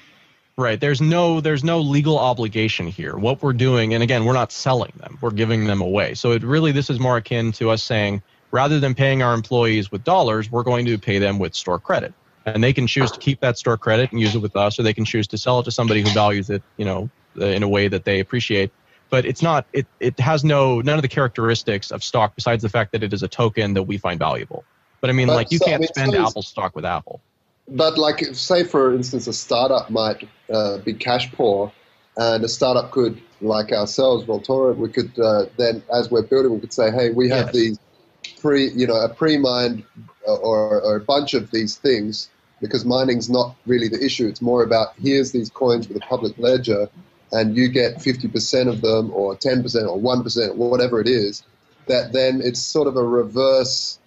Right. There's no legal obligation here. What we're doing, and again, we're not selling them. We're giving them away. So this is more akin to us saying, rather than paying our employees with dollars, we're going to pay them with store credit. And they can choose to keep that store credit and use it with us, or they can choose to sell it to somebody who values it, in a way that they appreciate. But it's not. It has none of the characteristics of stock, besides the fact that it is a token that we find valuable. But I mean, you can't spend Apple stock with Apple.
But say for instance, a startup might be cash poor, and a startup could, like ourselves, Voltora, we could then, as we're building, we could say, hey, we have these a pre-mined or a bunch of these things, because mining's not really the issue. It's more about, here's these coins with a public ledger, and you get 50% of them, or 10%, or 1%, or whatever it is. That then it's sort of a reverse.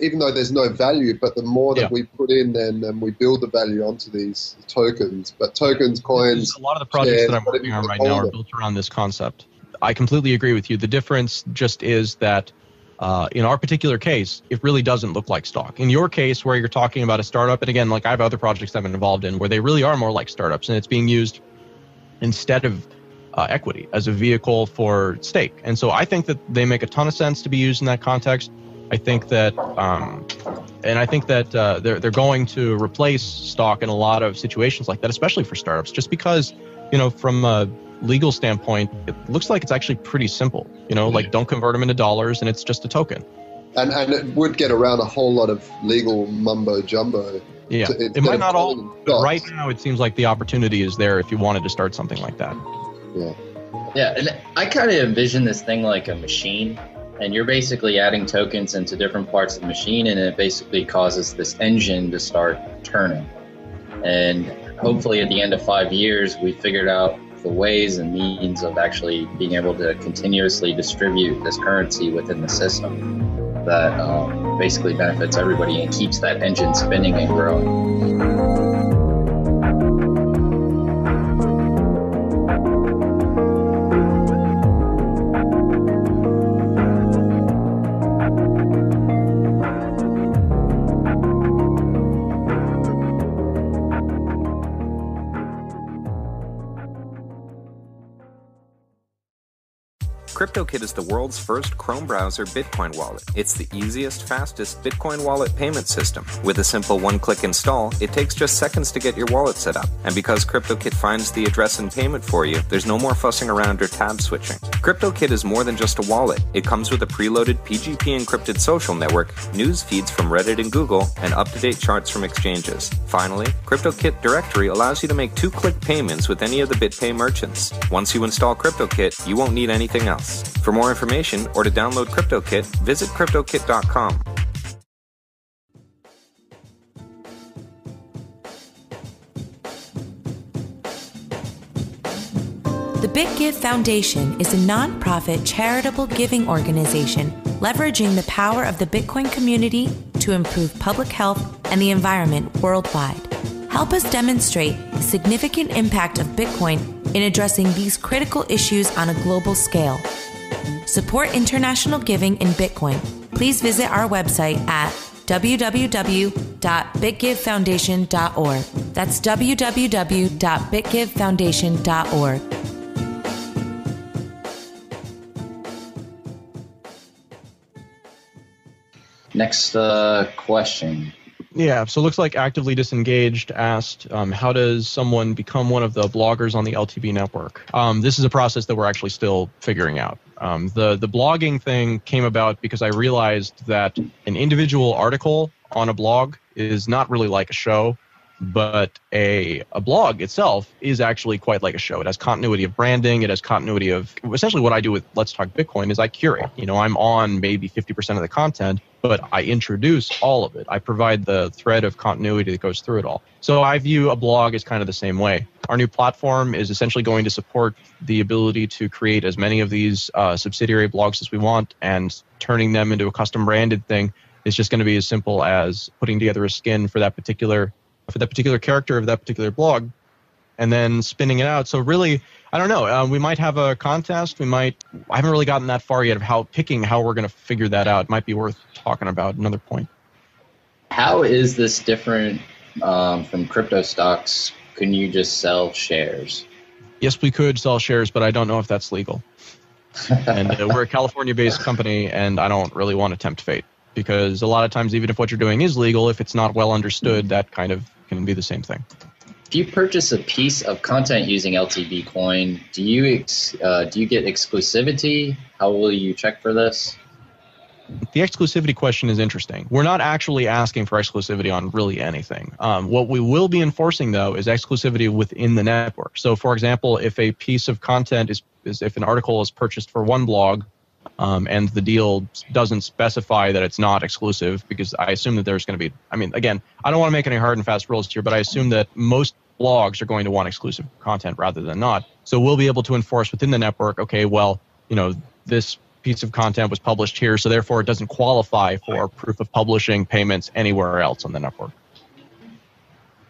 Even though there's no value, but the more that we put in, then we build the value onto these tokens. But tokens, coins,
a lot of the projects that I'm working on right now are built around this concept. I completely agree with you. The difference just is that in our particular case, it really doesn't look like stock. In your case, where you're talking about a startup, and again, I have other projects I've been involved in where they really are more like startups, and it's being used instead of equity as a vehicle for stake. And so I think that they make a ton of sense to be used in that context. I think that, they're going to replace stock in a lot of situations like that, especially for startups, just because, from a legal standpoint, it looks like it's actually pretty simple. Don't convert them into dollars, and it's just a token.
And it would get around a whole lot of legal mumbo jumbo.
Yeah, it might not all, but right now it seems like the opportunity is there if you wanted to start something like that.
Yeah, and I kind of envision this thing like a machine. And you're basically adding tokens into different parts of the machine, and it basically causes this engine to start turning. And hopefully at the end of 5 years, we figured out the ways and means of actually being able to continuously distribute this currency within the system that basically benefits everybody and keeps that engine spinning and growing.
CryptoKit is the world's first Chrome browser Bitcoin wallet. It's the easiest, fastest Bitcoin wallet payment system. With a simple one-click install, it takes just seconds to get your wallet set up. And because CryptoKit finds the address and payment for you, there's no more fussing around or tab switching. CryptoKit is more than just a wallet. It comes with a preloaded PGP encrypted social network, news feeds from Reddit and Google, and up-to-date charts from exchanges. Finally, CryptoKit Directory allows you to make 2-click payments with any of the BitPay merchants. Once you install CryptoKit, you won't need anything else. For more information or to download CryptoKit, visit CryptoKit.com.
The Big Give Foundation is a nonprofit charitable giving organization leveraging the power of the Bitcoin community to improve public health and the environment worldwide. Help us demonstrate the significant impact of Bitcoin in addressing these critical issues on a global scale. Support international giving in Bitcoin. Please visit our website at www.bitgivefoundation.org. That's www.bitgivefoundation.org.
Next question.
Yeah, so it looks like Actively Disengaged asked, how does someone become one of the bloggers on the LTB network? This is a process that we're actually still figuring out. The blogging thing came about because I realized that an individual article on a blog is not really like a show, but a blog itself is actually quite like a show. It has continuity of branding. It has continuity of essentially what I do with Let's Talk Bitcoin is I curate. I'm on maybe 50% of the content, but I introduce all of it. I provide the thread of continuity that goes through it all. So I view a blog as kind of the same way. Our new platform is essentially going to support the ability to create as many of these subsidiary blogs as we want, and turning them into a custom branded thing is just going to be as simple as putting together a skin for that particular character of that particular blog, and then spinning it out. So really, I don't know. We might have a contest. I haven't really gotten that far yet of how we're going to figure that out. It might be worth talking about another point.
How is this different from crypto stocks? Can you just sell shares?
Yes, we could sell shares, but I don't know if that's legal. And we're a California-based company, and I don't really want to tempt fate, because a lot of times, even if what you're doing is legal, if it's not well understood, that kind of can be the same thing.
If you purchase a piece of content using LTBcoin, do you get exclusivity? How will you check for this?
The exclusivity question is interesting. We're not actually asking for exclusivity on really anything. What we will be enforcing, though, is exclusivity within the network. So, for example, if a piece of content if an article is purchased for one blog, and the deal doesn't specify that it's not exclusive, because I assume that there's going to be, again, I don't want to make any hard and fast rules here, but I assume that most blogs are going to want exclusive content rather than not. So we'll be able to enforce within the network, okay, well, this piece of content was published here, so therefore it doesn't qualify for proof of publishing payments anywhere else on the network.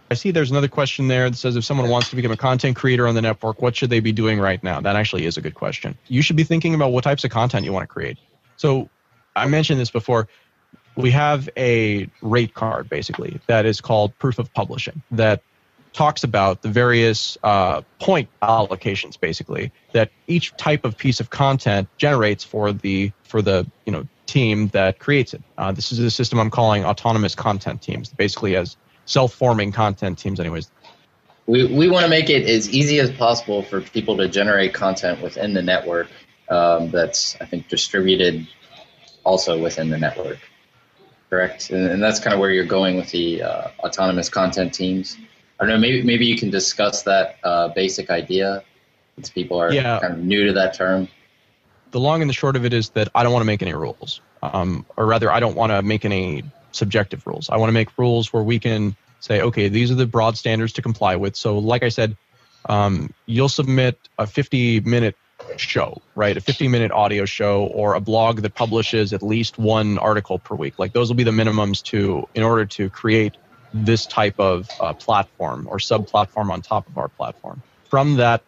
I see there's another question there that says, if someone wants to become a content creator on the network, what should they be doing right now? That actually is a good question. You should be thinking about what types of content you want to create. So I mentioned this before. We have a rate card, basically, that is called proof of publishing, that talks about the various point allocations, basically, that each type of piece of content generates for the team that creates it. This is a system I'm calling autonomous content teams, basically as self-forming content teams anyways.
We want to make it as easy as possible for people to generate content within the network that's, I think, distributed also within the network. Correct? And that's kind of where you're going with the autonomous content teams. I don't know, maybe you can discuss that basic idea, since people are kind of new to that term.
The long and the short of it is that I don't want to make any rules. Or rather, I don't want to make any subjective rules. I want to make rules where we can say, okay, these are the broad standards to comply with. So like I said, you'll submit a 50-minute show, right? A 50-minute audio show, or a blog that publishes at least one article per week. Like, those will be the minimums in order to create this type of platform or sub-platform on top of our platform. From that,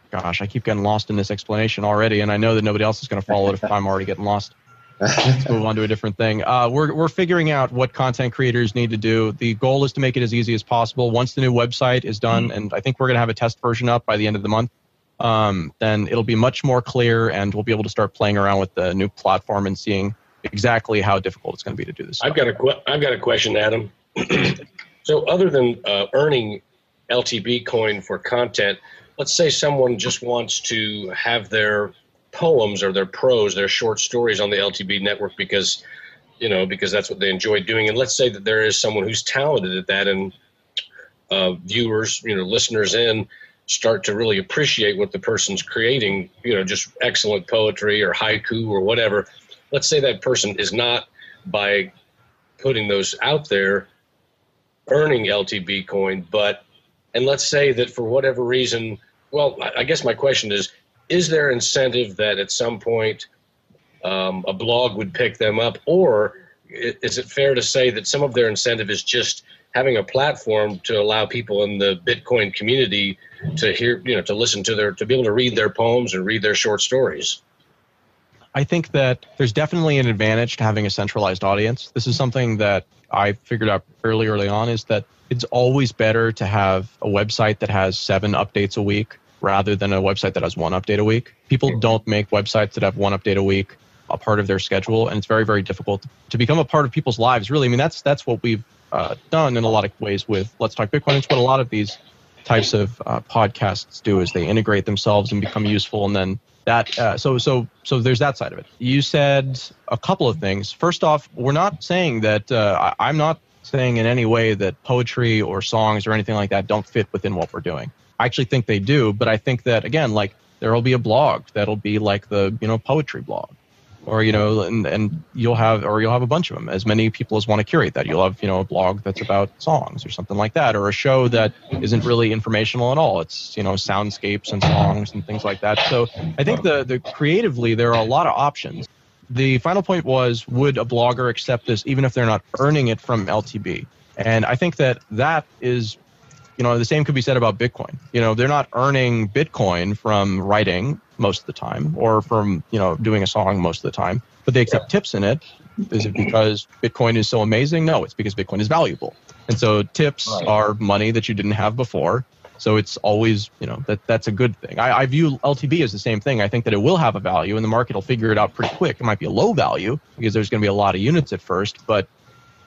gosh, I keep getting lost in this explanation already, and I know that nobody else is going to follow it if I'm already getting lost. Let's move on to a different thing. We're figuring out what content creators need to do. The goal is to make it as easy as possible. Once the new website is done, and I think we're going to have a test version up by the end of the month, then it'll be much more clear, and we'll be able to start playing around with the new platform and seeing exactly how difficult it's going to be to do this.
I've got a question, Adam. So other than earning LTBcoin for content, let's say someone just wants to have their poems or their prose, their short stories on the LTB network because that's what they enjoy doing. And let's say that there is someone who's talented at that, and viewers, listeners start to really appreciate what the person's creating, just excellent poetry or haiku or whatever. Let's say that person is not, by putting those out there, earning LTBcoin, and let's say that for whatever reason Well, I guess my question is there incentive that at some point a blog would pick them up, or is it fair to say that some of their incentive is just having a platform to allow people in the Bitcoin community to hear, to listen to to be able to read their poems and read their short stories?
I think that there's definitely an advantage to having a centralized audience. This is something that I figured out fairly early on, is that it's always better to have a website that has 7 updates a week rather than a website that has 1 update a week. People don't make websites that have 1 update a week a part of their schedule, and it's very, very difficult to become a part of people's lives, really. I mean, that's what we've done in a lot of ways with Let's Talk Bitcoin. It's what a lot of these types of podcasts do, is they integrate themselves and become useful, and then that so there's that side of it. You said a couple of things. First off, we're not saying that I'm not saying in any way that poetry or songs or anything like that don't fit within what we're doing. I actually think they do, but I think that, again, like, there will be a blog that'll be like the poetry blog, or and you'll have a bunch of them, as many people as want to curate that. You'll have a blog that's about songs or something like that, or a show that isn't really informational at all. It's soundscapes and songs and things like that. So I think the creatively there are a lot of options. The final point was, would a blogger accept this even if they're not earning it from LTB? And I think that is, the same could be said about Bitcoin. They're not earning Bitcoin from writing most of the time, or from, doing a song most of the time, but they accept tips in it. Is it because Bitcoin is so amazing? No, it's because Bitcoin is valuable. And so tips are money that you didn't have before. So it's always, that's a good thing. I view LTB as the same thing. I think that it will have a value, and the market will figure it out pretty quick. It might be a low value because there's going to be a lot of units at first, but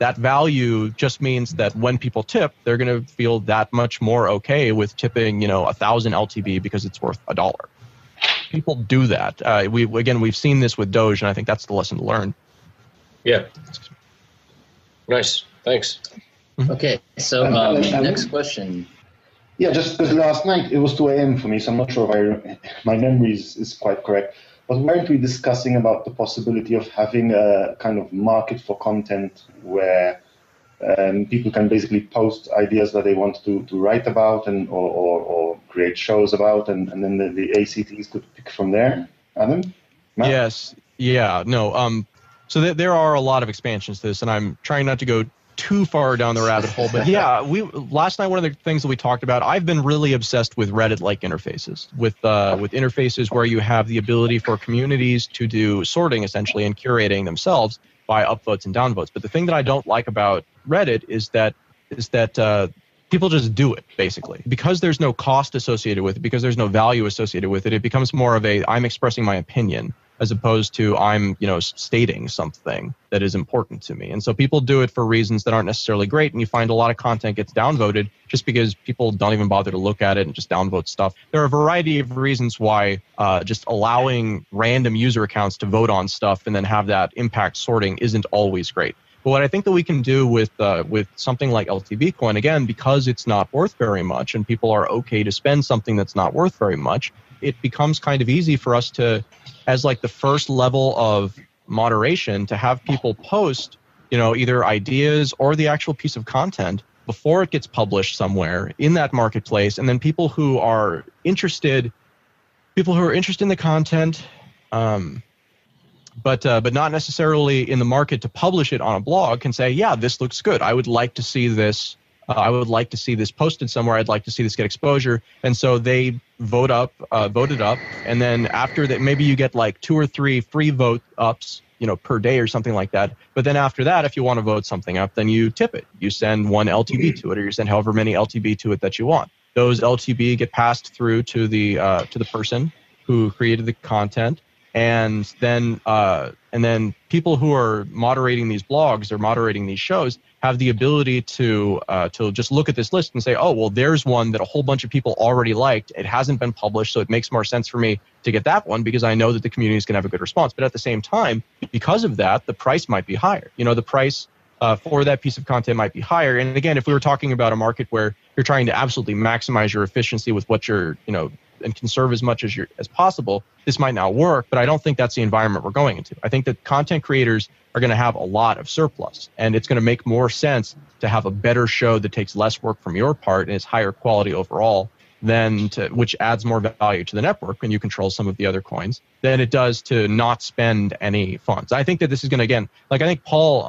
that value just means that when people tip, they're going to feel that much more okay with tipping, 1,000 LTB because it's worth $1. People do that. We've seen this with Doge, and I think that's the lesson to learn.
Yeah. Nice. Thanks.
Okay. So next question.
Yeah, just because last night it was 2 a.m. for me, so I'm not sure if my memory is quite correct. But weren't we discussing about the possibility of having a kind of market for content where people can basically post ideas that they want to write about and or create shows about, and then the ACTs could pick from there? Adam? Matt?
Yes. Yeah. No. So there are a lot of expansions to this, and I'm trying not to go too far down the rabbit hole, but yeah, last night, one of the things that we talked about, I've been really obsessed with Reddit-like interfaces, with interfaces where you have the ability for communities to do sorting, essentially, and curating themselves by upvotes and downvotes. But the thing that I don't like about Reddit is that people just do it, basically. Because there's no cost associated with it, because there's no value associated with it, it becomes more of I'm expressing my opinion, as opposed to I'm, stating something that is important to me. And so people do it for reasons that aren't necessarily great, and you find a lot of content gets downvoted just because people don't even bother to look at it and just downvote stuff. There are a variety of reasons why just allowing random user accounts to vote on stuff and then have that impact sorting isn't always great. But what I think that we can do with something like LTBcoin, again, because it's not worth very much and people are okay to spend something that's not worth very much, it becomes kind of easy for us to, as like the first level of moderation, to have people post, either ideas or the actual piece of content before it gets published somewhere in that marketplace. And then people who are interested in the content, but not necessarily in the market to publish it on a blog, can say, yeah, this looks good. I would like to see this. I would like to see this posted somewhere. I'd like to see this get exposure. And so they vote it up. And then after that, maybe you get like 2 or 3 free vote ups, per day or something like that. But then after that, if you want to vote something up, then you tip it. You send 1 LTB to it, or you send however many LTB to it that you want. Those LTB get passed through to the person who created the content. And then people who are moderating these blogs or moderating these shows have the ability to just look at this list and say, oh, well, there's one that a whole bunch of people already liked. It hasn't been published, so it makes more sense for me to get that one because I know that the community is going to have a good response. But at the same time, because of that, the price might be higher. The price for that piece of content might be higher. And again, if we were talking about a market where you're trying to absolutely maximize your efficiency with what you're, and conserve as much as possible, this might not work, but I don't think that's the environment we're going into. I think that content creators are going to have a lot of surplus, and it's going to make more sense to have a better show that takes less work from your part and is higher quality overall which adds more value to the network, and you control some of the other coins, than it does to not spend any funds. I think that this is going to, again, like I think Paul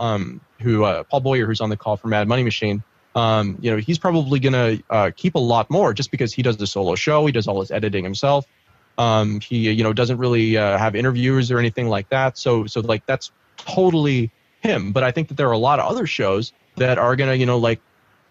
Boyer, who's on the call for Mad Money Machine, he's probably going to keep a lot more just because he does the solo show. He does all his editing himself. He doesn't really have interviewers or anything like that. So like that's totally him. But I think that there are a lot of other shows that are going to,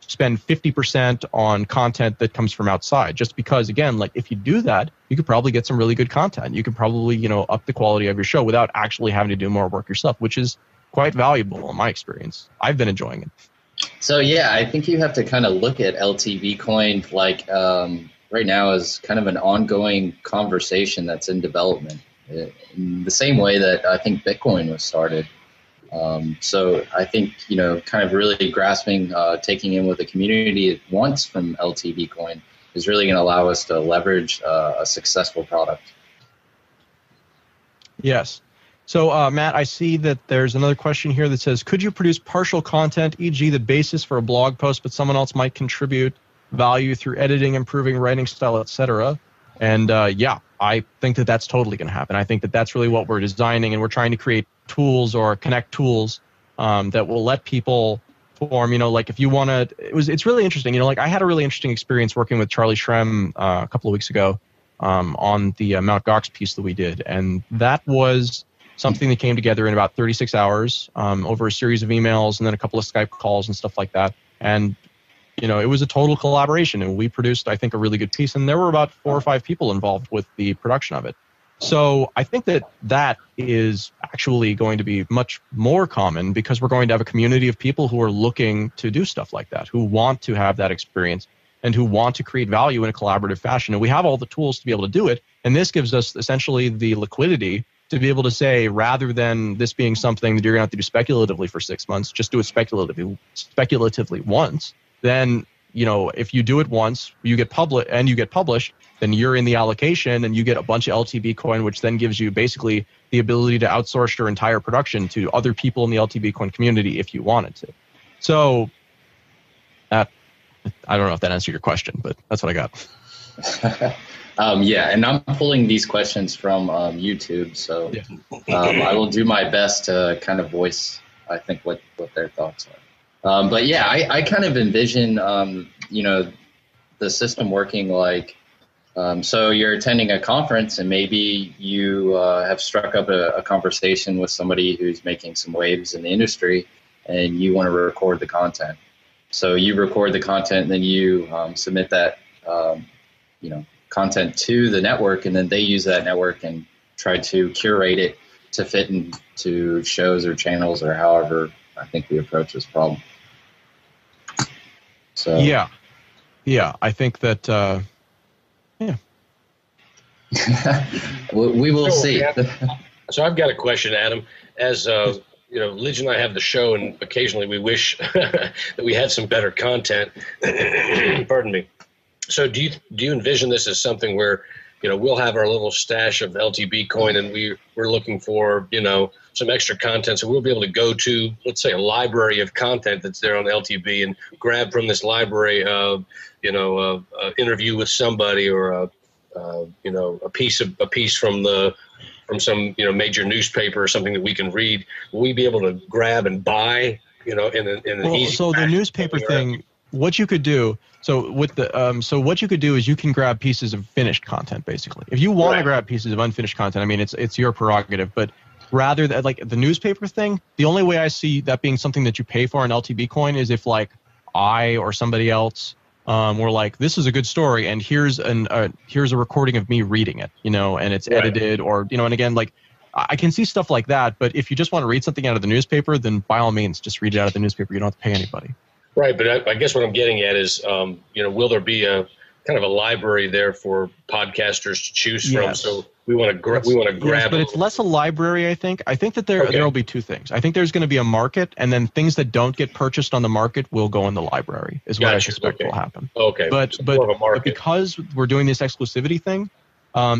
spend 50% on content that comes from outside, just because, again, like if you do that, you could probably get some really good content. You could probably, up the quality of your show without actually having to do more work yourself, which is quite valuable in my experience. I've been enjoying it.
So yeah, I think you have to kind of look at LTBcoin right now as kind of an ongoing conversation that's in development, in the same way that I think Bitcoin was started. So I think, kind of really grasping, taking in what the community wants from LTBcoin is really going to allow us to leverage a successful product.
Yes. So, Matt, I see that there's another question here that says, could you produce partial content, e.g. the basis for a blog post, but someone else might contribute value through editing, improving writing style, etc.? And yeah, I think that that's totally going to happen. I think that that's really what we're designing, and we're trying to create tools or connect tools that will let people form, if you want to, it's really interesting. I had a really interesting experience working with Charlie Shrem a couple of weeks ago on the Mt. Gox piece that we did. And that was something that came together in about 36 hours over a series of emails and then a couple of Skype calls and stuff like that. And it was a total collaboration, and we produced, I think, a really good piece. And there were about 4 or 5 people involved with the production of it. So I think that that is actually going to be much more common, because we're going to have a community of people who are looking to do stuff like that, who want to have that experience and who want to create value in a collaborative fashion. And we have all the tools to be able to do it. And this gives us essentially the liquidity to be able to say, rather than this being something that you're going to have to do speculatively for 6 months, just do it speculatively once. Then, if you do it once, you get published, then you're in the allocation and you get a bunch of LTBcoin, which then gives you basically the ability to outsource your entire production to other people in the LTBcoin community if you wanted to. So I don't know if that answered your question, but that's what I got.
Yeah, and I'm pulling these questions from YouTube, so I will do my best to kind of voice, I think, what their thoughts are. But yeah, I kind of envision, the system working like, so you're attending a conference and maybe you have struck up a conversation with somebody who's making some waves in the industry and you want to record the content. So you record the content and then you submit that, content to the network, and then they use that network and try to curate it to fit into shows or channels or however I think we approach this problem. So
yeah, I think that
we will see.
So I've got a question, Adam. As Lidge and I have the show, and occasionally we wish that we had some better content. Pardon me. So do you envision this as something where we'll have our little stash of LTBcoin, and we're looking for some extra content, so we'll be able to go to, let's say, a library of content that's there on LTB and grab from this library an interview with somebody, or a piece from some major newspaper or something that we can read. Will we be able to grab and buy in an easy
so the newspaper thing, what you could do, what you could do is you can grab pieces of finished content, basically. If you want to grab pieces of unfinished content, I mean, it's your prerogative, but rather than like the newspaper thing, the only way I see that being something that you pay for on LTBcoin is if like I or somebody else were like, this is a good story, and here's a recording of me reading it, and it's edited, or and again, like I can see stuff like that. But if you just want to read something out of the newspaper, then by all means, just read it out of the newspaper. You don't have to pay anybody.
Right, but I guess what I'm getting at is, will there be a kind of a library there for podcasters to choose from?
Yes.
So we want to grab.
Yes, but it's less a library. I think that there will be two things. I think there's going to be a market, and then things that don't get purchased on the market will go in the library. Is what I suspect will happen.
Okay,
but because we're doing this exclusivity thing,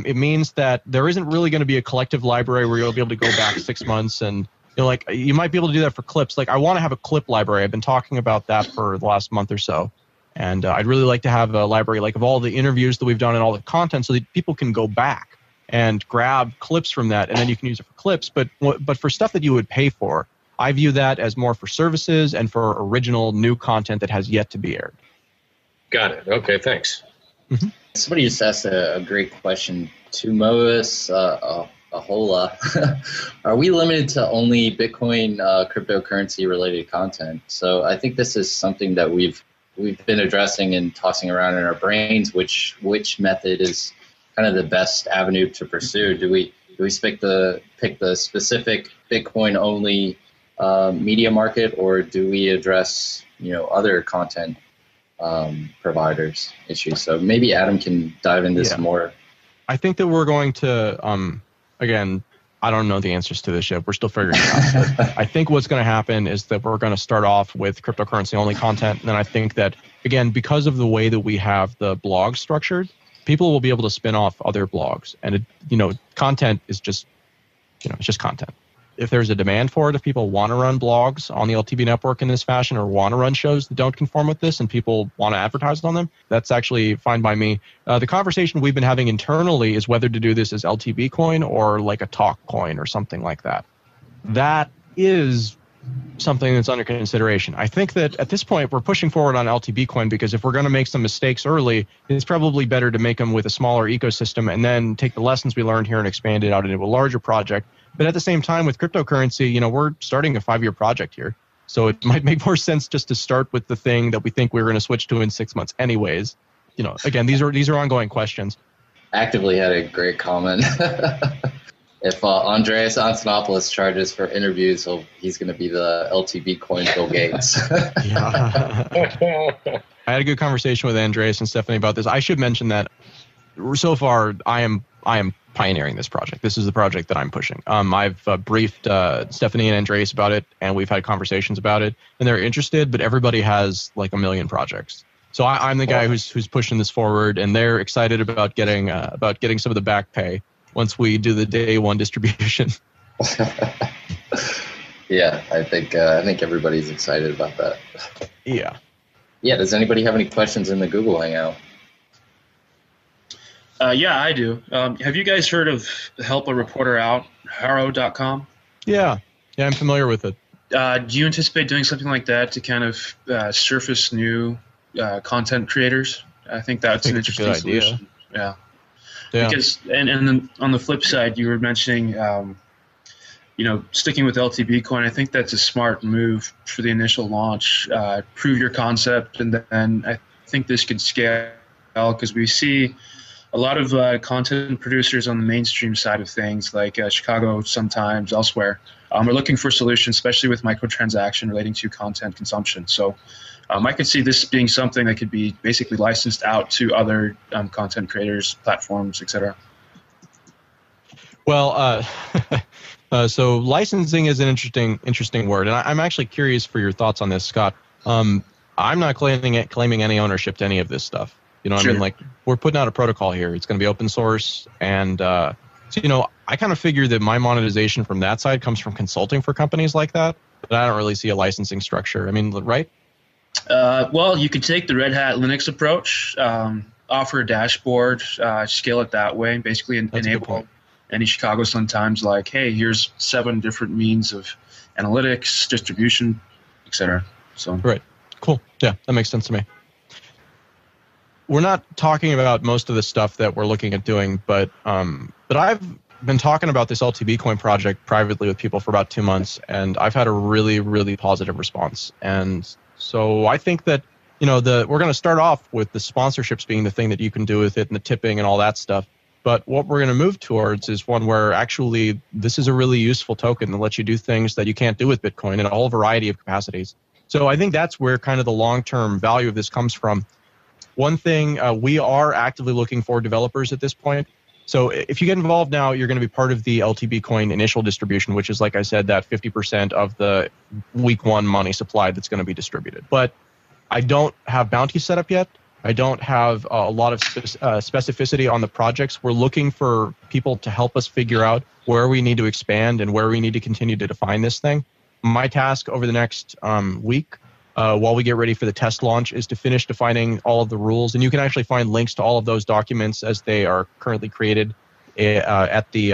it means that there isn't really going to be a collective library where you'll be able to go back 6 months and. Like you might be able to do that for clips. Like I want to have a clip library. I've been talking about that for the last month or so. And I'd really like to have a library like of all the interviews that we've done and all the content so that people can go back and grab clips from that, and then you can use it for clips. But for stuff that you would pay for, I view that as more for services and for original new content that has yet to be aired.
Got it. Okay, thanks.
Mm-hmm.
Somebody just asked a great question to Mois Ahola. Are we limited to only Bitcoin cryptocurrency related content? So I think this is something that we've been addressing and tossing around in our brains. Which method is kind of the best avenue to pursue? Do we pick the specific Bitcoin only media market, or do we address other content providers issues? So maybe Adam can dive into some more.
I think that we're going to again, I don't know the answers to this yet. We're still figuring it out. But I think what's going to happen is that we're going to start off with cryptocurrency only content, and then I think that again, because of the way that we have the blog structured, people will be able to spin off other blogs, and content is just it's just content. If there's a demand for it, if people want to run blogs on the LTB network in this fashion, or want to run shows that don't conform with this, and people want to advertise on them, that's actually fine by me. The conversation we've been having internally is whether to do this as LTBcoin or like a talk coin or something like that. That is something that's under consideration. I think that at this point we're pushing forward on LTBcoin because if we're going to make some mistakes early, it's probably better to make them with a smaller ecosystem and then take the lessons we learned here and expand it out into a larger project. But at the same time, with cryptocurrency, we're starting a 5-year project here. So it might make more sense just to start with the thing that we think we're going to switch to in 6 months anyways. Again, these are ongoing questions.
Actively had a great comment. If Andreas Antonopoulos charges for interviews, he's going to be the LTBcoin Bill Gates.
I had a good conversation with Andreas and Stephanie about this. I should mention that so far I am pioneering this project. This is the project that I'm pushing. I've briefed Stephanie and Andreas about it, and we've had conversations about it, and they're interested, but everybody has like a million projects. So I'm the guy who's pushing this forward, and they're excited about getting some of the back pay once we do the day one distribution.
Yeah, I think everybody's excited about that.
Yeah.
Yeah. Does anybody have any questions in the Google Hangout?
Yeah, I do. Have you guys heard of Help a Reporter Out, Haro.com?
Yeah, I'm familiar with it.
Do you anticipate doing something like that to kind of surface new content creators? I think that's an interesting solution. Yeah. Because and then on the flip side, you were mentioning, sticking with LTBcoin. I think that's a smart move for the initial launch. Prove your concept, and then I think this could scale because we see a lot of content producers on the mainstream side of things, like Chicago, sometimes elsewhere, are looking for solutions, especially with microtransaction relating to content consumption. So I could see this being something that could be basically licensed out to other content creators, platforms, etc.
Well, so licensing is an interesting word, and I'm actually curious for your thoughts on this, Scott. I'm not claiming any ownership to any of this stuff. Sure. I mean, like, we're putting out a protocol here. It's going to be open source. And, I kind of figure that my monetization from that side comes from consulting for companies like that. But I don't really see a licensing structure. I mean, right?
Well, you could take the Red Hat Linux approach, offer a dashboard, scale it that way, and basically enable any Chicago Sun-Times like, hey, here's 7 different means of analytics, distribution, etc. So
right. Cool. Yeah, that makes sense to me. We're not talking about most of the stuff that we're looking at doing, but I've been talking about this LTBcoin project privately with people for about 2 months, and I've had a really, really positive response. And so I think that we're going to start off with the sponsorships being the thing that you can do with it, and the tipping and all that stuff. But what we're going to move towards is one where actually this is a really useful token that lets you do things that you can't do with Bitcoin in a whole variety of capacities. So I think that's where kind of the long-term value of this comes from. One thing, we are actively looking for developers at this point. So if you get involved now, you're going to be part of the LTBcoin initial distribution, which is, like I said, that 50% of the week 1 money supply that's going to be distributed. But I don't have bounties set up yet. I don't have a lot of specificity on the projects. We're looking for people to help us figure out where we need to expand and where we need to continue to define this thing. My task over the next week while we get ready for the test launch is to finish defining all of the rules. And you can actually find links to all of those documents as they are currently created at the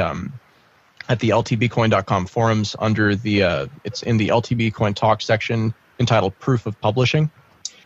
LTBcoin.com forums under it's in the LTBcoin talk section entitled Proof of Publishing.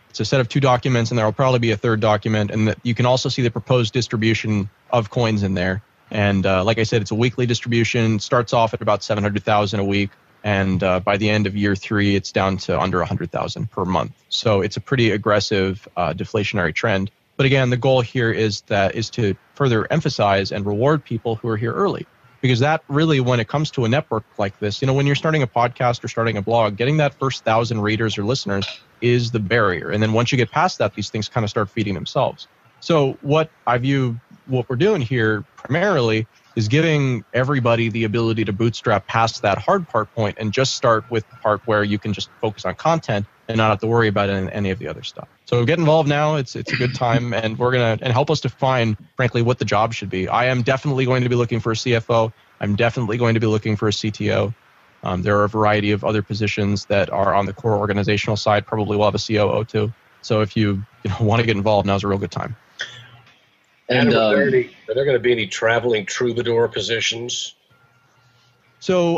It's a set of 2 documents, and there will probably be a 3rd document, and you can also see the proposed distribution of coins in there. And like I said, it's a weekly distribution. It starts off at about 700,000 a week, and by the end of year 3, it's down to under 100,000 per month. So it's a pretty aggressive deflationary trend. But again, the goal here is to further emphasize and reward people who are here early. Because that really, when it comes to a network like this, when you're starting a podcast or starting a blog, getting that first 1,000 readers or listeners is the barrier. And then once you get past that, these things kind of start feeding themselves. So what we're doing here primarily is giving everybody the ability to bootstrap past that hard part point and just start with the part where you can just focus on content and not have to worry about any of the other stuff. So get involved now. It's a good time, and and help us define, frankly, what the job should be. I am definitely going to be looking for a CFO. I'm definitely going to be looking for a CTO. There are a variety of other positions that are on the core organizational side. Probably we'll have a COO too. So if you want to get involved, now's a real good time.
And are there going to be any traveling troubadour positions?
So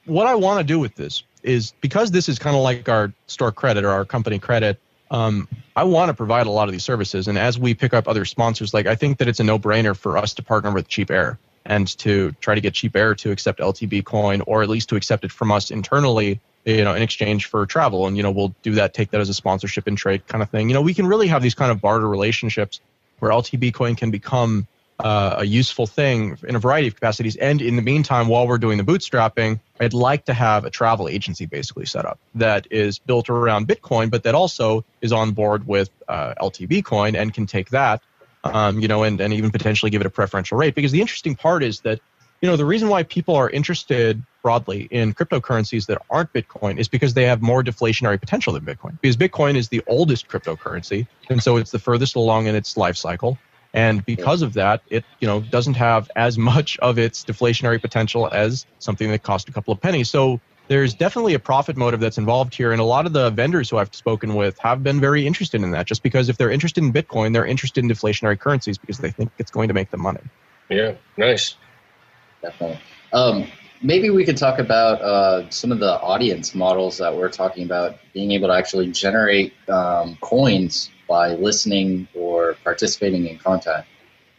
what I want to do with this is, because this is kind of like our store credit or our company credit, I want to provide a lot of these services. And as we pick up other sponsors, I think that it's a no-brainer for us to partner with Cheap Air and to try to get Cheap Air to accept LTBcoin, or at least to accept it from us internally, in exchange for travel. And, we'll do that, take that as a sponsorship and trade kind of thing. We can really have these kind of barter relationships where LTBcoin can become a useful thing in a variety of capacities. And in the meantime, while we're doing the bootstrapping, I'd like to have a travel agency basically set up that is built around Bitcoin, but that also is on board with LTBcoin and can take that, and even potentially give it a preferential rate. Because the interesting part is that, the reason why people are interested broadly in cryptocurrencies that aren't Bitcoin is because they have more deflationary potential than Bitcoin. Because Bitcoin is the oldest cryptocurrency, and so it's the furthest along in its life cycle. And because of that, it doesn't have as much of its deflationary potential as something that cost a couple of pennies. So there's definitely a profit motive that's involved here. And a lot of the vendors who I've spoken with have been very interested in that, just because if they're interested in Bitcoin, they're interested in deflationary currencies because they think it's going to make them money.
Yeah, nice.
Definitely. Maybe we could talk about some of the audience models that we're talking about, being able to actually generate coins by listening or participating in content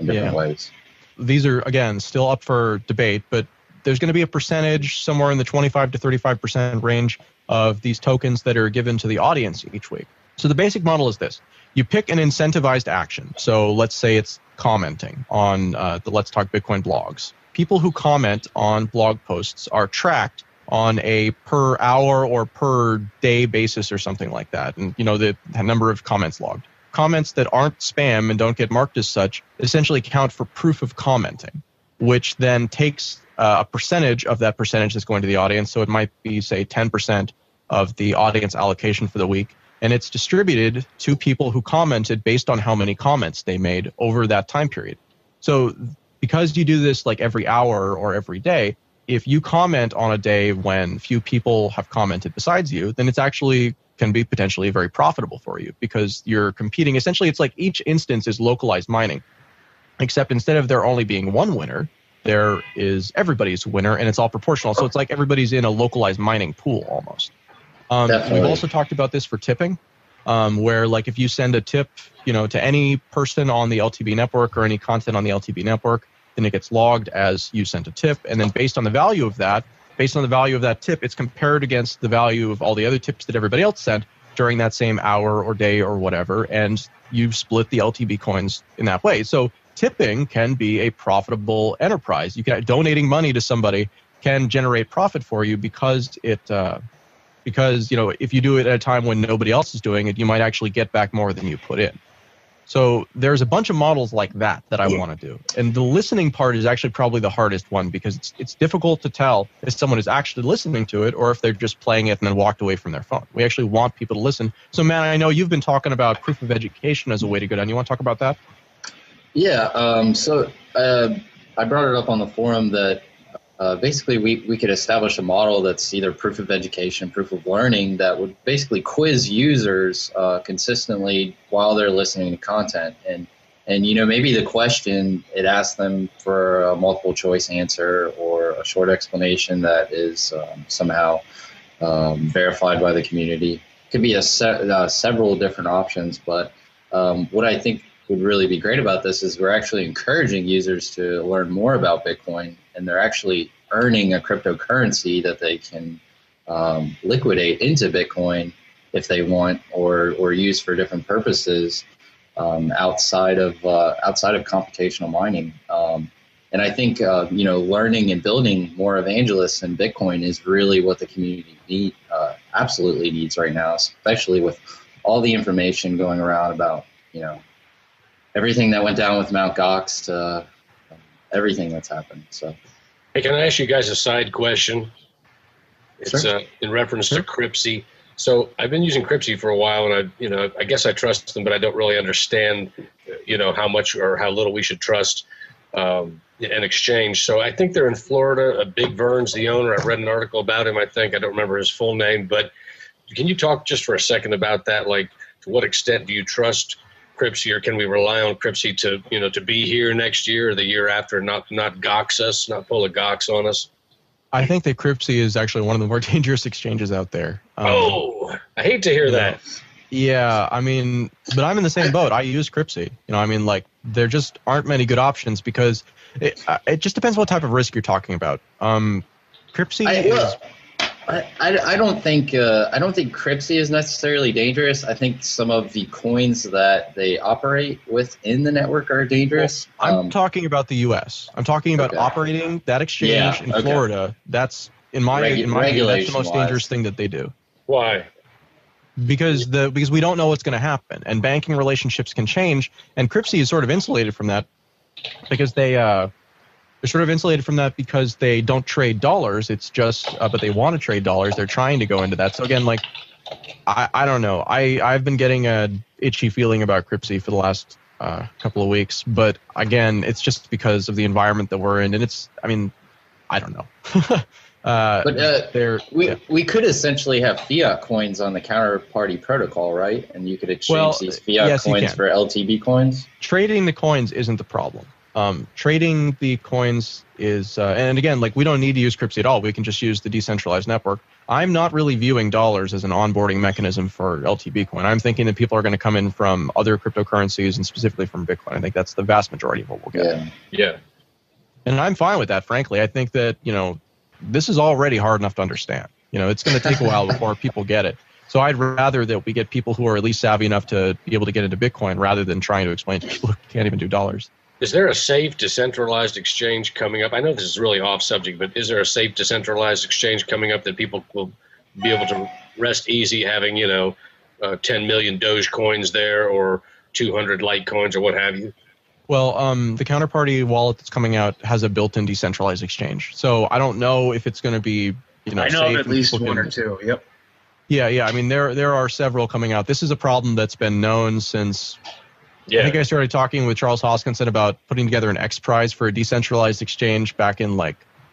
in different ways.
These are, again, still up for debate, but there's going to be a percentage somewhere in the 25 to 35% range of these tokens that are given to the audience each week. So the basic model is this. You pick an incentivized action. So let's say it's commenting on the Let's Talk Bitcoin blogs. People who comment on blog posts are tracked on a per hour or per day basis or something like that. And, the number of comments logged. Comments that aren't spam and don't get marked as such essentially count for proof of commenting, which then takes a percentage of that percentage that's going to the audience. So it might be, say, 10% of the audience allocation for the week. And it's distributed to people who commented based on how many comments they made over that time period. So because you do this every hour or every day, if you comment on a day when few people have commented besides you, then it's actually can be potentially very profitable for you because you're competing. Essentially, it's like each instance is localized mining, except instead of there only being one winner, there is everybody's winner, and it's all proportional. So it's like everybody's in a localized mining pool almost. We've also talked about this for tipping, where if you send a tip, to any person on the LTB network or any content on the LTB network, then it gets logged as you sent a tip, and then based on the value of that tip, it's compared against the value of all the other tips that everybody else sent during that same hour or day or whatever, and you split the LTB coins in that way. So tipping can be a profitable enterprise. Donating money to somebody can generate profit for you because if you do it at a time when nobody else is doing it, you might actually get back more than you put in. So there's a bunch of models like that I want to do. And the listening part is actually probably the hardest one because it's difficult to tell if someone is actually listening to it or if they're just playing it and then walked away from their phone. We actually want people to listen. So, Matt, I know you've been talking about proof of education as a way to go down. You want to talk about that?
Yeah. I brought it up on the forum that basically we could establish a model that's either proof of education, proof of learning, that would basically quiz users consistently while they're listening to content. And maybe the question, it asks them for a multiple choice answer or a short explanation that is somehow verified by the community. Could be several different options, but what I think would really be great about this is we're actually encouraging users to learn more about Bitcoin, and they're actually earning a cryptocurrency that they can liquidate into Bitcoin if they want, or use for different purposes outside of computational mining. And I think learning and building more evangelists in Bitcoin is really what the community absolutely needs right now, especially with all the information going around about everything that went down with Mt. Gox to everything that's happened. So,
hey, can I ask you guys a side question? It's
Sure.
In reference to Cryptsy. So I've been using Cryptsy for a while, and I guess I trust them, but I don't really understand, how much or how little we should trust an exchange. So I think they're in Florida. Big Vern's the owner. I read an article about him. I don't remember his full name, but can you talk just for a second about that? Like, to what extent do you trust Cryptsy, or can we rely on Cryptsy to be here next year or the year after, not Gox us, not pull a Gox on us?
I think that Cryptsy is actually one of the more dangerous exchanges out there.
I hate to hear that.
Yeah, but I'm in the same boat. I use Cryptsy. There just aren't many good options because it just depends what type of risk you're talking about. Cryptsy is...
I don't think Cryptsy is necessarily dangerous. I think some of the coins that they operate within the network are dangerous.
Well, I'm talking about the U.S. I'm talking about operating that exchange in Florida. That's in my view, that's the most dangerous thing that they do.
Why?
Because we don't know what's going to happen, and banking relationships can change, and Cryptsy is sort of insulated from that because they're sort of insulated from that because they don't trade dollars. It's just, but they want to trade dollars. They're trying to go into that. So again, I don't know. I've been getting a itchy feeling about Cryptsy for the last couple of weeks. But again, it's just because of the environment that we're in, and I don't know.
We could essentially have fiat coins on the counterparty protocol, right? And you could exchange these fiat coins for LTB coins.
Trading the coins isn't the problem. Trading the coins is, and again, we don't need to use Cryptsy at all. We can just use the decentralized network. I'm not really viewing dollars as an onboarding mechanism for LTBcoin. I'm thinking that people are going to come in from other cryptocurrencies and specifically from Bitcoin. I think that's the vast majority of what we'll get.
Yeah.
And I'm fine with that, frankly. I think that, this is already hard enough to understand. It's going to take a while before people get it. So I'd rather that we get people who are at least savvy enough to be able to get into Bitcoin rather than trying to explain to people who can't even do dollars.
Is there a safe decentralized exchange coming up? I know this is really off subject, but is there a safe decentralized exchange coming up that people will be able to rest easy having, 10 million Doge coins there or 200 Litecoins or what have you?
Well, the counterparty wallet that's coming out has a built-in decentralized exchange. So I don't know if it's going to be,
I know
safe
of at least
and
one or two. Yep.
Yeah. There are several coming out. This is a problem that's been known since... I think I started talking with Charles Hoskinson about putting together an X Prize for a decentralized exchange back in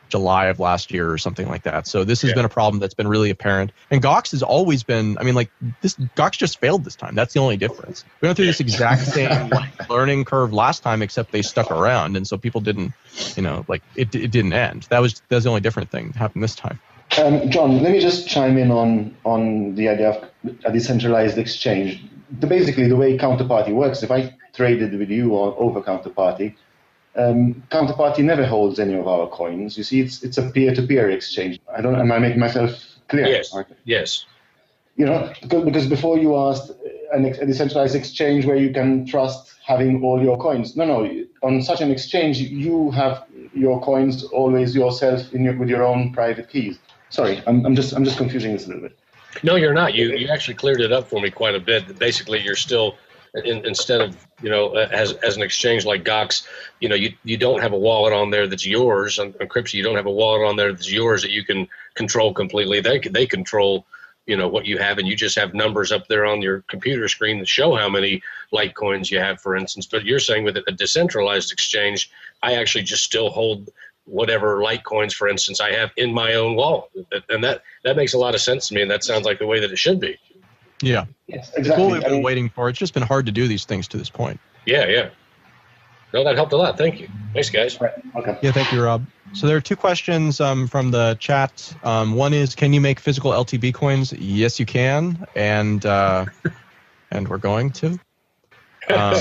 July of last year or something like that. So this has been a problem that's been really apparent. And Gox has always been, Gox just failed this time. That's the only difference. We went through this exact same learning curve last time, except they stuck around. And so people didn't, it didn't end. That was the only different thing that happened this time.
John, let me just chime in on the idea of a decentralized exchange. Basically, the way Counterparty works, if I traded with you over Counterparty, Counterparty never holds any of our coins. You see, it's a peer-to-peer exchange. Am I making myself clear?
Yes. Yes.
Because before you asked a decentralized exchange where you can trust having all your coins. No. On such an exchange, you have your coins always yourself with your own private keys. Sorry, I'm just confusing this a little bit.
No, you're not. You actually cleared it up for me quite a bit. Basically, you're still, instead of, as an exchange like Gox, you don't have a wallet on there that's yours. On Cryptsy, you don't have a wallet on there that's yours that you can control completely. They control, what you have, and you just have numbers up there on your computer screen that show how many Litecoins you have, for instance. But you're saying with a decentralized exchange, I actually just still hold whatever Litecoins, for instance, I have in my own wallet. And that makes a lot of sense to me, and that sounds like the way that it should be.
Yeah.
Yes,
It's
exactly.
what we've been waiting for. It's just been hard to do these things to this point.
Yeah. No, that helped a lot. Thank you. Thanks, guys.
Right. Okay.
Yeah, thank you, Rob. So there are two questions from the chat. One is, can you make physical LTB coins? Yes, you can, and we're going to.
How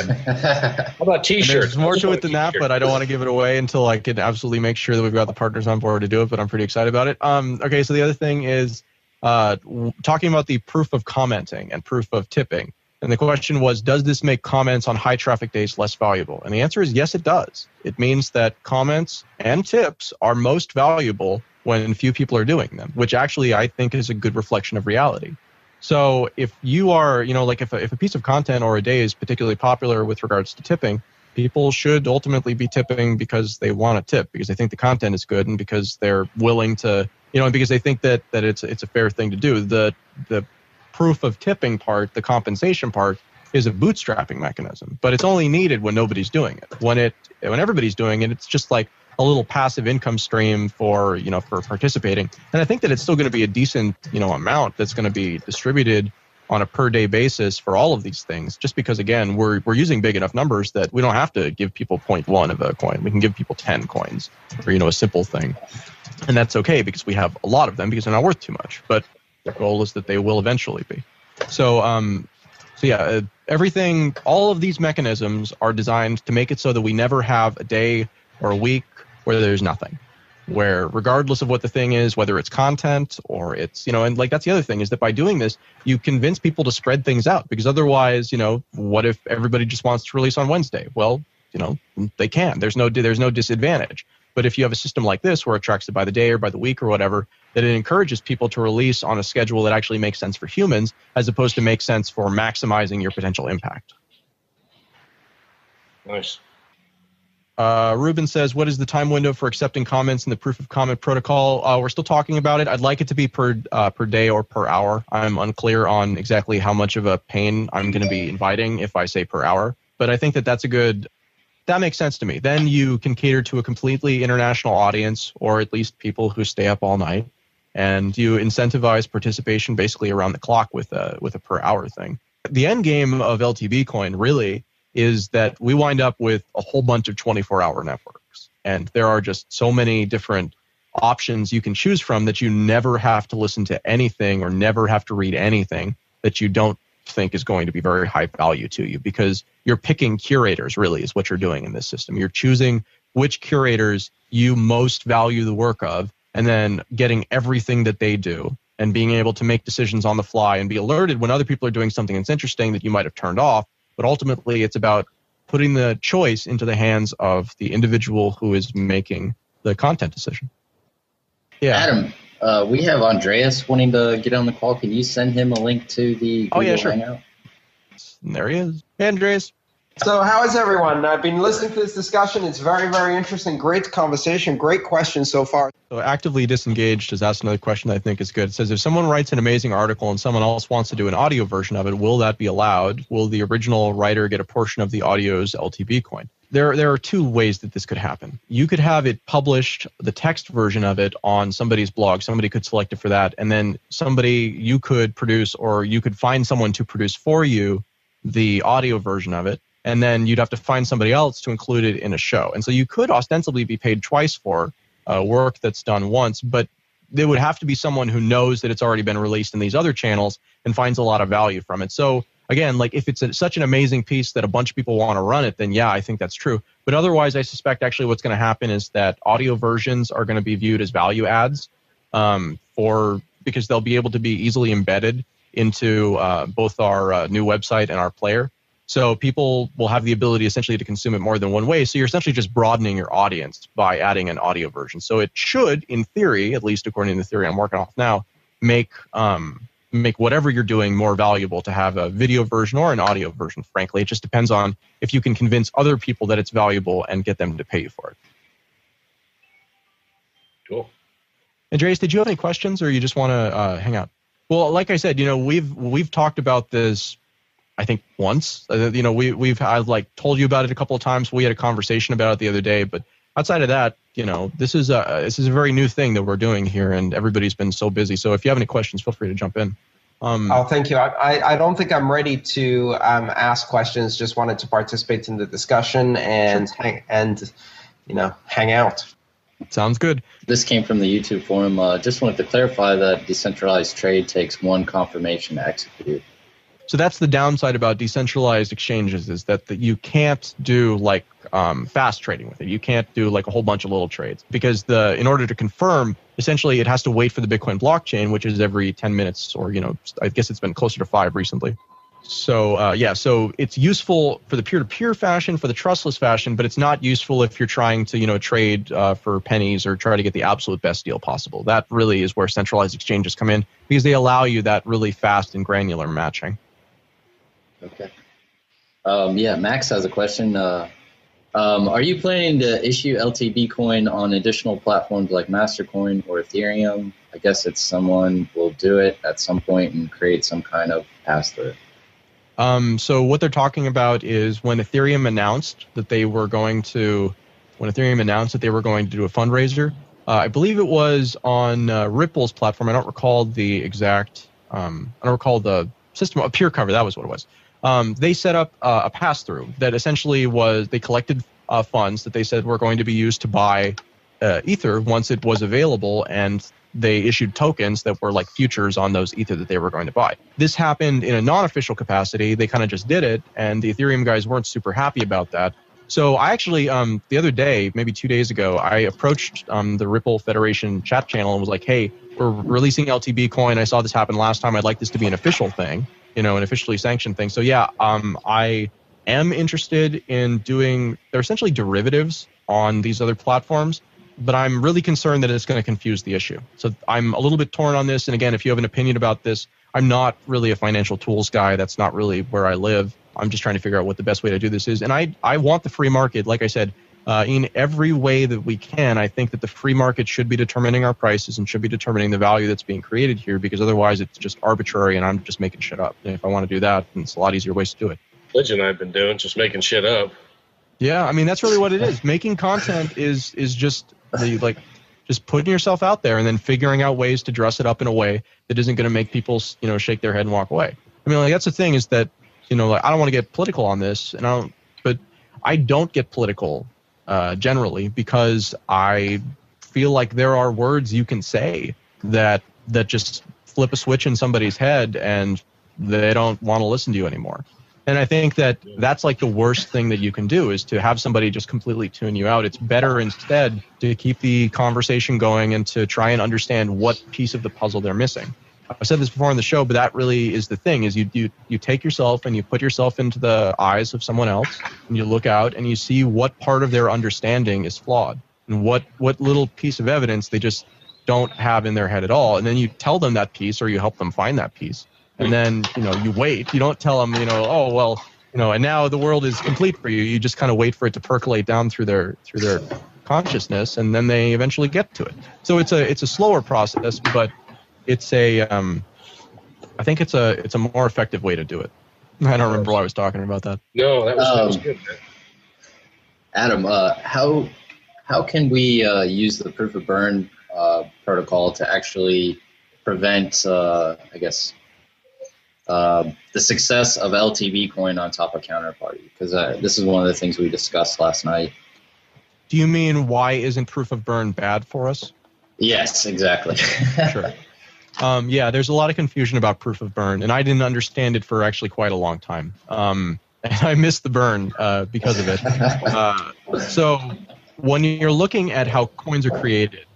about T-shirts?
There's more to it than that, but I don't want to give it away until I can absolutely make sure that we've got the partners on board to do it. But I'm pretty excited about it. Okay, so the other thing is talking about the proof of commenting and proof of tipping. And the question was, does this make comments on high traffic days less valuable? And the answer is yes, it does. It means that comments and tips are most valuable when few people are doing them, which actually I think is a good reflection of reality. So if you are, like if a piece of content or a day is particularly popular with regards to tipping, people should ultimately be tipping because they want to tip, because they think the content is good and because they're willing to, and because they think that it's a fair thing to do. The proof of tipping part, the compensation part, is a bootstrapping mechanism, but it's only needed when nobody's doing it. When everybody's doing it, it's just like a little passive income stream for participating. And I think that it's still going to be a decent amount that's going to be distributed on a per day basis for all of these things, just because again we're using big enough numbers that we don't have to give people 0.1 of a coin. We can give people 10 coins or a simple thing, and that's okay because we have a lot of them because they're not worth too much. But the goal is that they will eventually be. So everything, all of these mechanisms are designed to make it so that we never have a day or a week where there's nothing, where regardless of what the thing is, whether it's content or it's, and like that's the other thing is that by doing this, you convince people to spread things out, because otherwise, what if everybody just wants to release on Wednesday? Well, they can. There's no disadvantage. But if you have a system like this where it tracks it by the day or by the week or whatever, that it encourages people to release on a schedule that actually makes sense for humans as opposed to make sense for maximizing your potential impact.
Nice.
Ruben says, what is the time window for accepting comments in the proof of comment protocol? We're still talking about it. I'd like it to be per day or per hour. I'm unclear on exactly how much of a pain I'm going to be inviting if I say per hour. But I think that makes sense to me. Then you can cater to a completely international audience, or at least people who stay up all night, and you incentivize participation basically around the clock with a per hour thing. The end game of LTBcoin really is that we wind up with a whole bunch of 24-hour networks, and there are just so many different options you can choose from that you never have to listen to anything or never have to read anything that you don't think is going to be very high value to you, because you're picking curators really is what you're doing in this system. You're choosing which curators you most value the work of, and then getting everything that they do and being able to make decisions on the fly and be alerted when other people are doing something that's interesting that you might have turned off. But ultimately, it's about putting the choice into the hands of the individual who is making the content decision. Yeah.
Adam, we have Andreas wanting to get on the call. Can you send him a link to the Google
sure.
Hangout?
And there he is. Hey, Andreas.
So how is everyone? I've been listening to this discussion. It's very, very interesting. Great conversation. Great questions so far.
So actively disengaged has asked another question that I think is good. It says, if someone writes an amazing article and someone else wants to do an audio version of it, will that be allowed? Will the original writer get a portion of the audio's LTBcoin? There are two ways that this could happen. You could have it published, the text version of it, on somebody's blog. Somebody could select it for that. And then you could produce, or you could find someone to produce for you the audio version of it. And then you'd have to find somebody else to include it in a show. And so you could ostensibly be paid twice for work that's done once, but there would have to be someone who knows that it's already been released in these other channels and finds a lot of value from it. So again, like if it's such an amazing piece that a bunch of people want to run it, then yeah, I think that's true. But otherwise, I suspect actually what's going to happen is that audio versions are going to be viewed as value adds because they'll be able to be easily embedded into both our new website and our player. So people will have the ability essentially to consume it more than one way. So you're essentially just broadening your audience by adding an audio version. So it should, in theory, at least according to the theory I'm working off now, make whatever you're doing more valuable to have a video version or an audio version, frankly. It just depends on if you can convince other people that it's valuable and get them to pay you for it.
Cool.
Andreas, did you have any questions, or you just want to hang out? Well, like I said, we've talked about this, I think once. I've told you about it a couple of times. We had a conversation about it the other day, but outside of that, this is a very new thing that we're doing here, and everybody's been so busy. So if you have any questions, feel free to jump in.
Thank you. I don't think I'm ready to ask questions. Just wanted to participate in the discussion and hang out.
Sounds good.
This came from the YouTube forum. Just wanted to clarify that decentralized trade takes one confirmation to execute.
So that's the downside about decentralized exchanges, is that you can't do like fast trading with it. You can't do like a whole bunch of little trades, because in order to confirm, essentially it has to wait for the Bitcoin blockchain, which is every 10 minutes, or I guess it's been closer to 5 recently. So so it's useful for the peer-to-peer fashion, for the trustless fashion, but it's not useful if you're trying to trade for pennies or try to get the absolute best deal possible. That really is where centralized exchanges come in, because they allow you that really fast and granular matching.
Okay. Max has a question. Are you planning to issue LTBcoin on additional platforms like Mastercoin or Ethereum? I guess
someone
will do it at some point and create some kind of pass-through.
So what they're talking about is when Ethereum announced that they were going to do a fundraiser. I believe it was on Ripple's platform. I don't recall the exact. I don't recall the system. A peer cover. That was what it was. They set up a pass-through that essentially was they collected funds that they said were going to be used to buy Ether once it was available, and they issued tokens that were like futures on those Ether that they were going to buy. This happened in a non-official capacity. They kind of just did it, and the Ethereum guys weren't super happy about that. So I actually, the other day, maybe 2 days ago, I approached the Ripple Federation chat channel and was like, hey, we're releasing LTBcoin. I saw this happen last time. I'd like this to be an official thing, an officially sanctioned thing. So yeah, I am interested in doing, they're essentially derivatives on these other platforms, but I'm really concerned that it's going to confuse the issue. So I'm a little bit torn on this. And again, if you have an opinion about this, I'm not really a financial tools guy. That's not really where I live. I'm just trying to figure out what the best way to do this is. And I want the free market, like I said, in every way that we can. I think that the free market should be determining our prices and should be determining the value that's being created here, because otherwise it's just arbitrary and I'm just making shit up. And if I want to do that, then it's a lot easier ways to do it.
Religion I've been doing, just making shit up.
Yeah, I mean, that's really what it is. Making content is just just putting yourself out there and then figuring out ways to dress it up in a way that isn't going to make people, shake their head and walk away. I mean, that's the thing, is that, I don't want to get political on this, but I don't get political generally, because I feel like there are words you can say that just flip a switch in somebody's head and they don't want to listen to you anymore. And I think that's like the worst thing that you can do, is to have somebody just completely tune you out. It's better instead to keep the conversation going and to try and understand what piece of the puzzle they're missing. I've said this before on the show, but that really is the thing, is you take yourself and you put yourself into the eyes of someone else, and you look out and you see what part of their understanding is flawed and what little piece of evidence they just don't have in their head at all. And then you tell them that piece, or you help them find that piece. And then, you wait. You don't tell them, and now the world is complete for you. You just kind of wait for it to percolate down through their consciousness, and then they eventually get to it. So it's a slower process, but it's I think it's a more effective way to do it. I don't remember why I was talking about that.
No, that was good, man.
Adam, how can we use the proof of burn protocol to actually prevent, the success of LTBcoin on top of Counterparty? Because this is one of the things we discussed last night.
Do you mean, why isn't proof of burn bad for us?
Yes, exactly.
Sure. There's a lot of confusion about proof of burn, and I didn't understand it for actually quite a long time. And I missed the burn because of it. So when you're looking at how coins are created,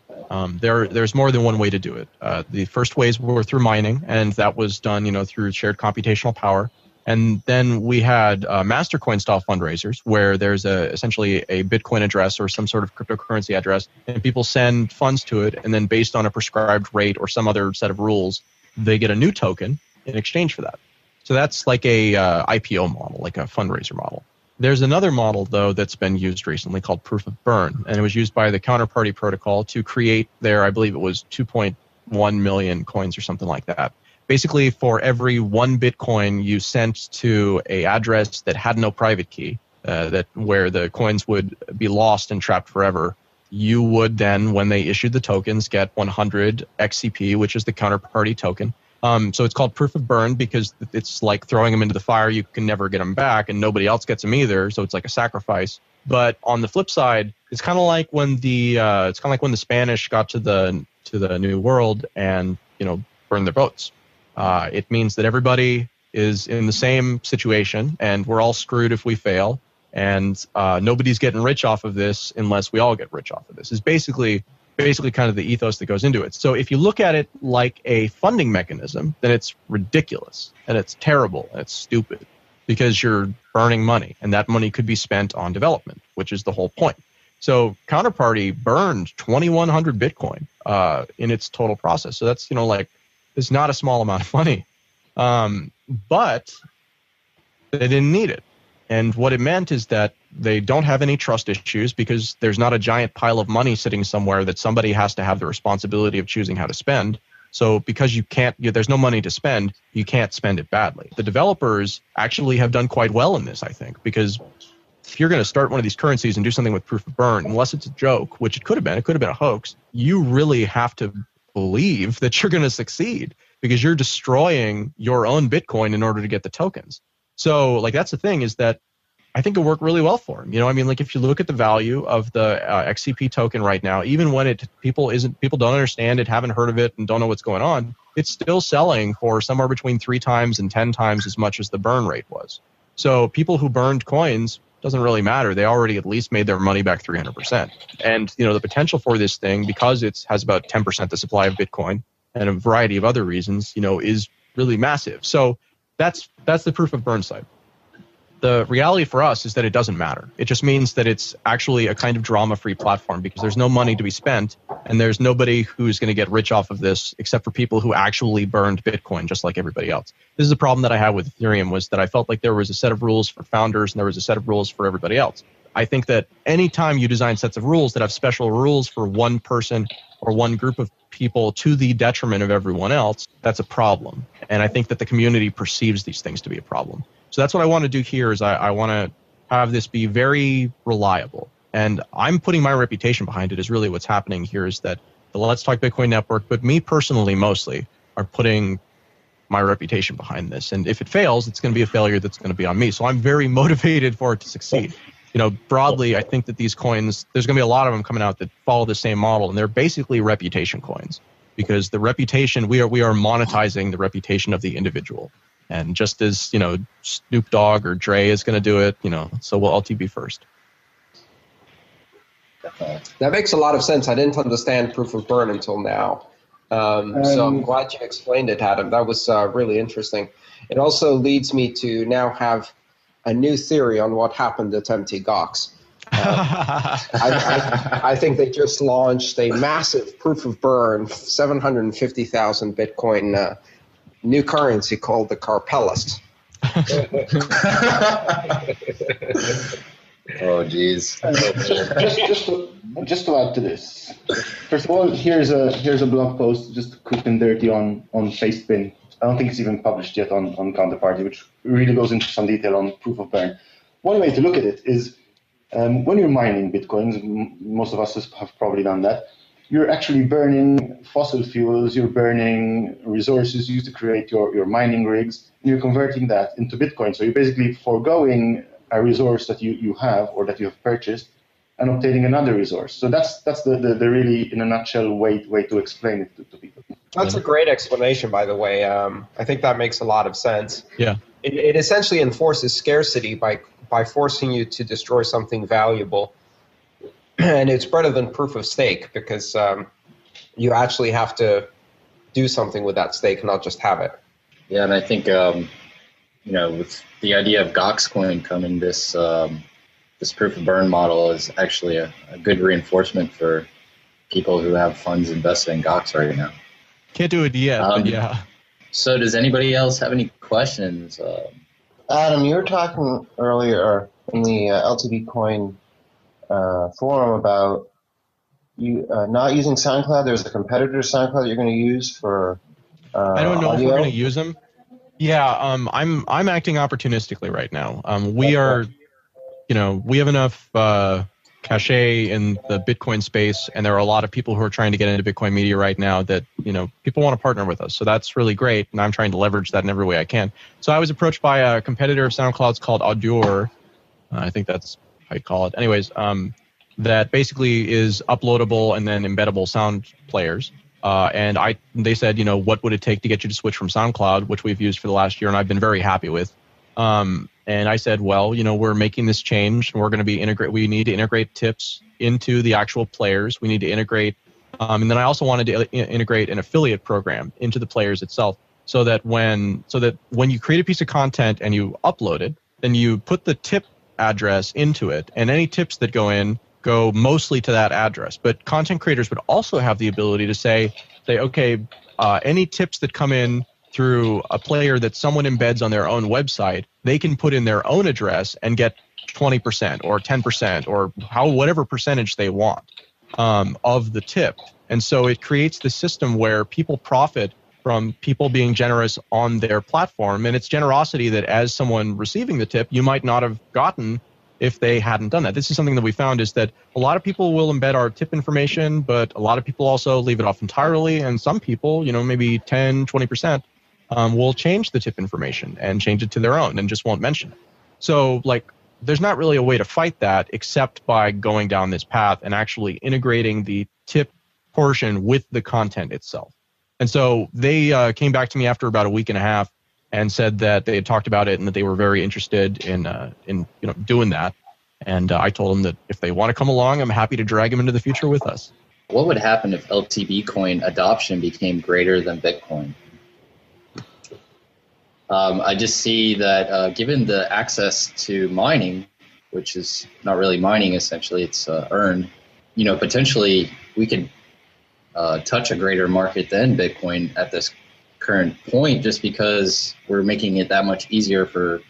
there's more than one way to do it. The first ways were through mining, and that was done, through shared computational power. And then we had Mastercoin style fundraisers, where there's essentially a Bitcoin address or some sort of cryptocurrency address, and people send funds to it, and then based on a prescribed rate or some other set of rules, they get a new token in exchange for that. So that's like a IPO model, like a fundraiser model. There's another model, though, that's been used recently called proof of burn, and it was used by the Counterparty protocol to create I believe it was 2.1 million coins or something like that. Basically, for every 1 Bitcoin you sent to an address that had no private key, that where the coins would be lost and trapped forever. You would then, when they issued the tokens, get 100 XCP, which is the counterparty token. So it's called proof of burn because it's like throwing them into the fire. You can never get them back, and nobody else gets them either. So it's like a sacrifice. But on the flip side, it's kind of like when the Spanish got to the New World and burned their boats. It means that everybody is in the same situation, and we're all screwed if we fail. And nobody's getting rich off of this unless we all get rich off of this. Is basically kind of the ethos that goes into it. So if you look at it like a funding mechanism, then it's ridiculous and it's terrible and it's stupid because you're burning money, and that money could be spent on development, which is the whole point. So Counterparty burned 2,100 Bitcoin in its total process. So that's it's not a small amount of money, but they didn't need it. And what it meant is that they don't have any trust issues because there's not a giant pile of money sitting somewhere that somebody has to have the responsibility of choosing how to spend. So because there's no money to spend, you can't spend it badly. The developers actually have done quite well in this, I think, because if you're going to start one of these currencies and do something with proof of burn, unless it's a joke, which it could have been a hoax, you really have to believe that you're going to succeed because you're destroying your own Bitcoin in order to get the tokens. So that's the thing, is that I think it worked really well for him. If you look at the value of the XCP token right now, even when people don't understand it, haven't heard of it, and don't know what's going on, it's still selling for somewhere between 3 times and 10 times as much as the burn rate was. So people who burned coins, doesn't really matter. They already at least made their money back 300%. And the potential for this thing, because it has about 10% the supply of Bitcoin and a variety of other reasons, is really massive. So that's the proof of burn side. The reality for us is that it doesn't matter. It just means that it's actually a kind of drama-free platform because there's no money to be spent and there's nobody who's going to get rich off of this except for people who actually burned Bitcoin just like everybody else. This is a problem that I had with Ethereum, was that I felt like there was a set of rules for founders and there was a set of rules for everybody else. I think that anytime you design sets of rules that have special rules for one person or one group of people to the detriment of everyone else, that's a problem. And I think that the community perceives these things to be a problem. So that's what I want to do here, is I want to have this be very reliable. And I'm putting my reputation behind it, is really what's happening here, is that the Let's Talk Bitcoin network, but me personally mostly, are putting my reputation behind this. And if it fails, it's going to be a failure that's going to be on me. So I'm very motivated for it to succeed. Broadly, I think that these coins, there's going to be a lot of them coming out that follow the same model, and they're basically reputation coins, because the reputation, we are monetizing the reputation of the individual. And just as, Snoop Dogg or Dre is going to do it, so will LTB first.
That makes a lot of sense. I didn't understand proof of burn until now. So I'm glad you explained it, Adam. That was really interesting. It also leads me to now have a new theory on what happened at Mt. Gox. I think they just launched a massive proof of burn, 750,000 Bitcoin new currency called the Carpellus.
Oh, geez.
Just to add to this, first of all, here's a blog post, just quick and dirty on Facespin. I don't think it's even published yet on Counterparty, which really goes into some detail on proof of burn. One way to look at it is when you're mining Bitcoins, most of us have probably done that, you're actually burning fossil fuels, you're burning resources used to create your mining rigs, and you're converting that into Bitcoin. So you're basically foregoing a resource that you have or that you have purchased and obtaining another resource. So that's the really, in a nutshell, way to explain it to people.
That's a great explanation, by the way. I think that makes a lot of sense.
Yeah.
It essentially enforces scarcity by forcing you to destroy something valuable. And it's better than proof of stake because you actually have to do something with that stake, not just have it.
Yeah, and I think with the idea of Gox coin coming, this proof of burn model is actually a good reinforcement for people who have funds invested in Gox right now.
Can't do it yet, but yeah.
So does anybody else have any questions?
Adam, you were talking earlier in the LTBcoin forum about you not using SoundCloud. There's a competitor SoundCloud that you're going to use for
I don't know
audio.
if we're going to use them. Yeah, I'm acting opportunistically right now. We are we have enough cachet in the Bitcoin space, and there are a lot of people who are trying to get into Bitcoin media right now that, people want to partner with us. So that's really great, and I'm trying to leverage that in every way I can. So I was approached by a competitor of SoundCloud's called Audur. I think that's how you call it. Anyways, that basically is uploadable and then embeddable sound players. And they said, what would it take to get you to switch from SoundCloud, which we've used for the last year, and I've been very happy with. And I said, well, we're making this change, and we're going to be we need to integrate tips into the actual players. We need to integrate, and then I also wanted to integrate an affiliate program into the players itself, so that when you create a piece of content and you upload it, then you put the tip address into it, and any tips that go mostly to that address. But content creators would also have the ability to say, okay, any tips that come in through a player that someone embeds on their own website, they can put in their own address and get 20% or 10% or whatever percentage they want of the tip. And so it creates the system where people profit from people being generous on their platform. And it's generosity that, as someone receiving the tip, you might not have gotten if they hadn't done that. This is something that we found, is that a lot of people will embed our tip information, but a lot of people also leave it off entirely. And some people, maybe 10, 20%, will change the tip information and change it to their own and just won't mention it. So there's not really a way to fight that except by going down this path and actually integrating the tip portion with the content itself. And so they came back to me after about a week and a half and said that they had talked about it and that they were very interested in doing that. And I told them that if they want to come along, I'm happy to drag them into the future with us.
What would happen if LTBcoin adoption became greater than Bitcoin? I just see that given the access to mining, which is not really mining, essentially, it's earned, potentially we could touch a greater market than Bitcoin at this current point, just because we're making it that much easier for,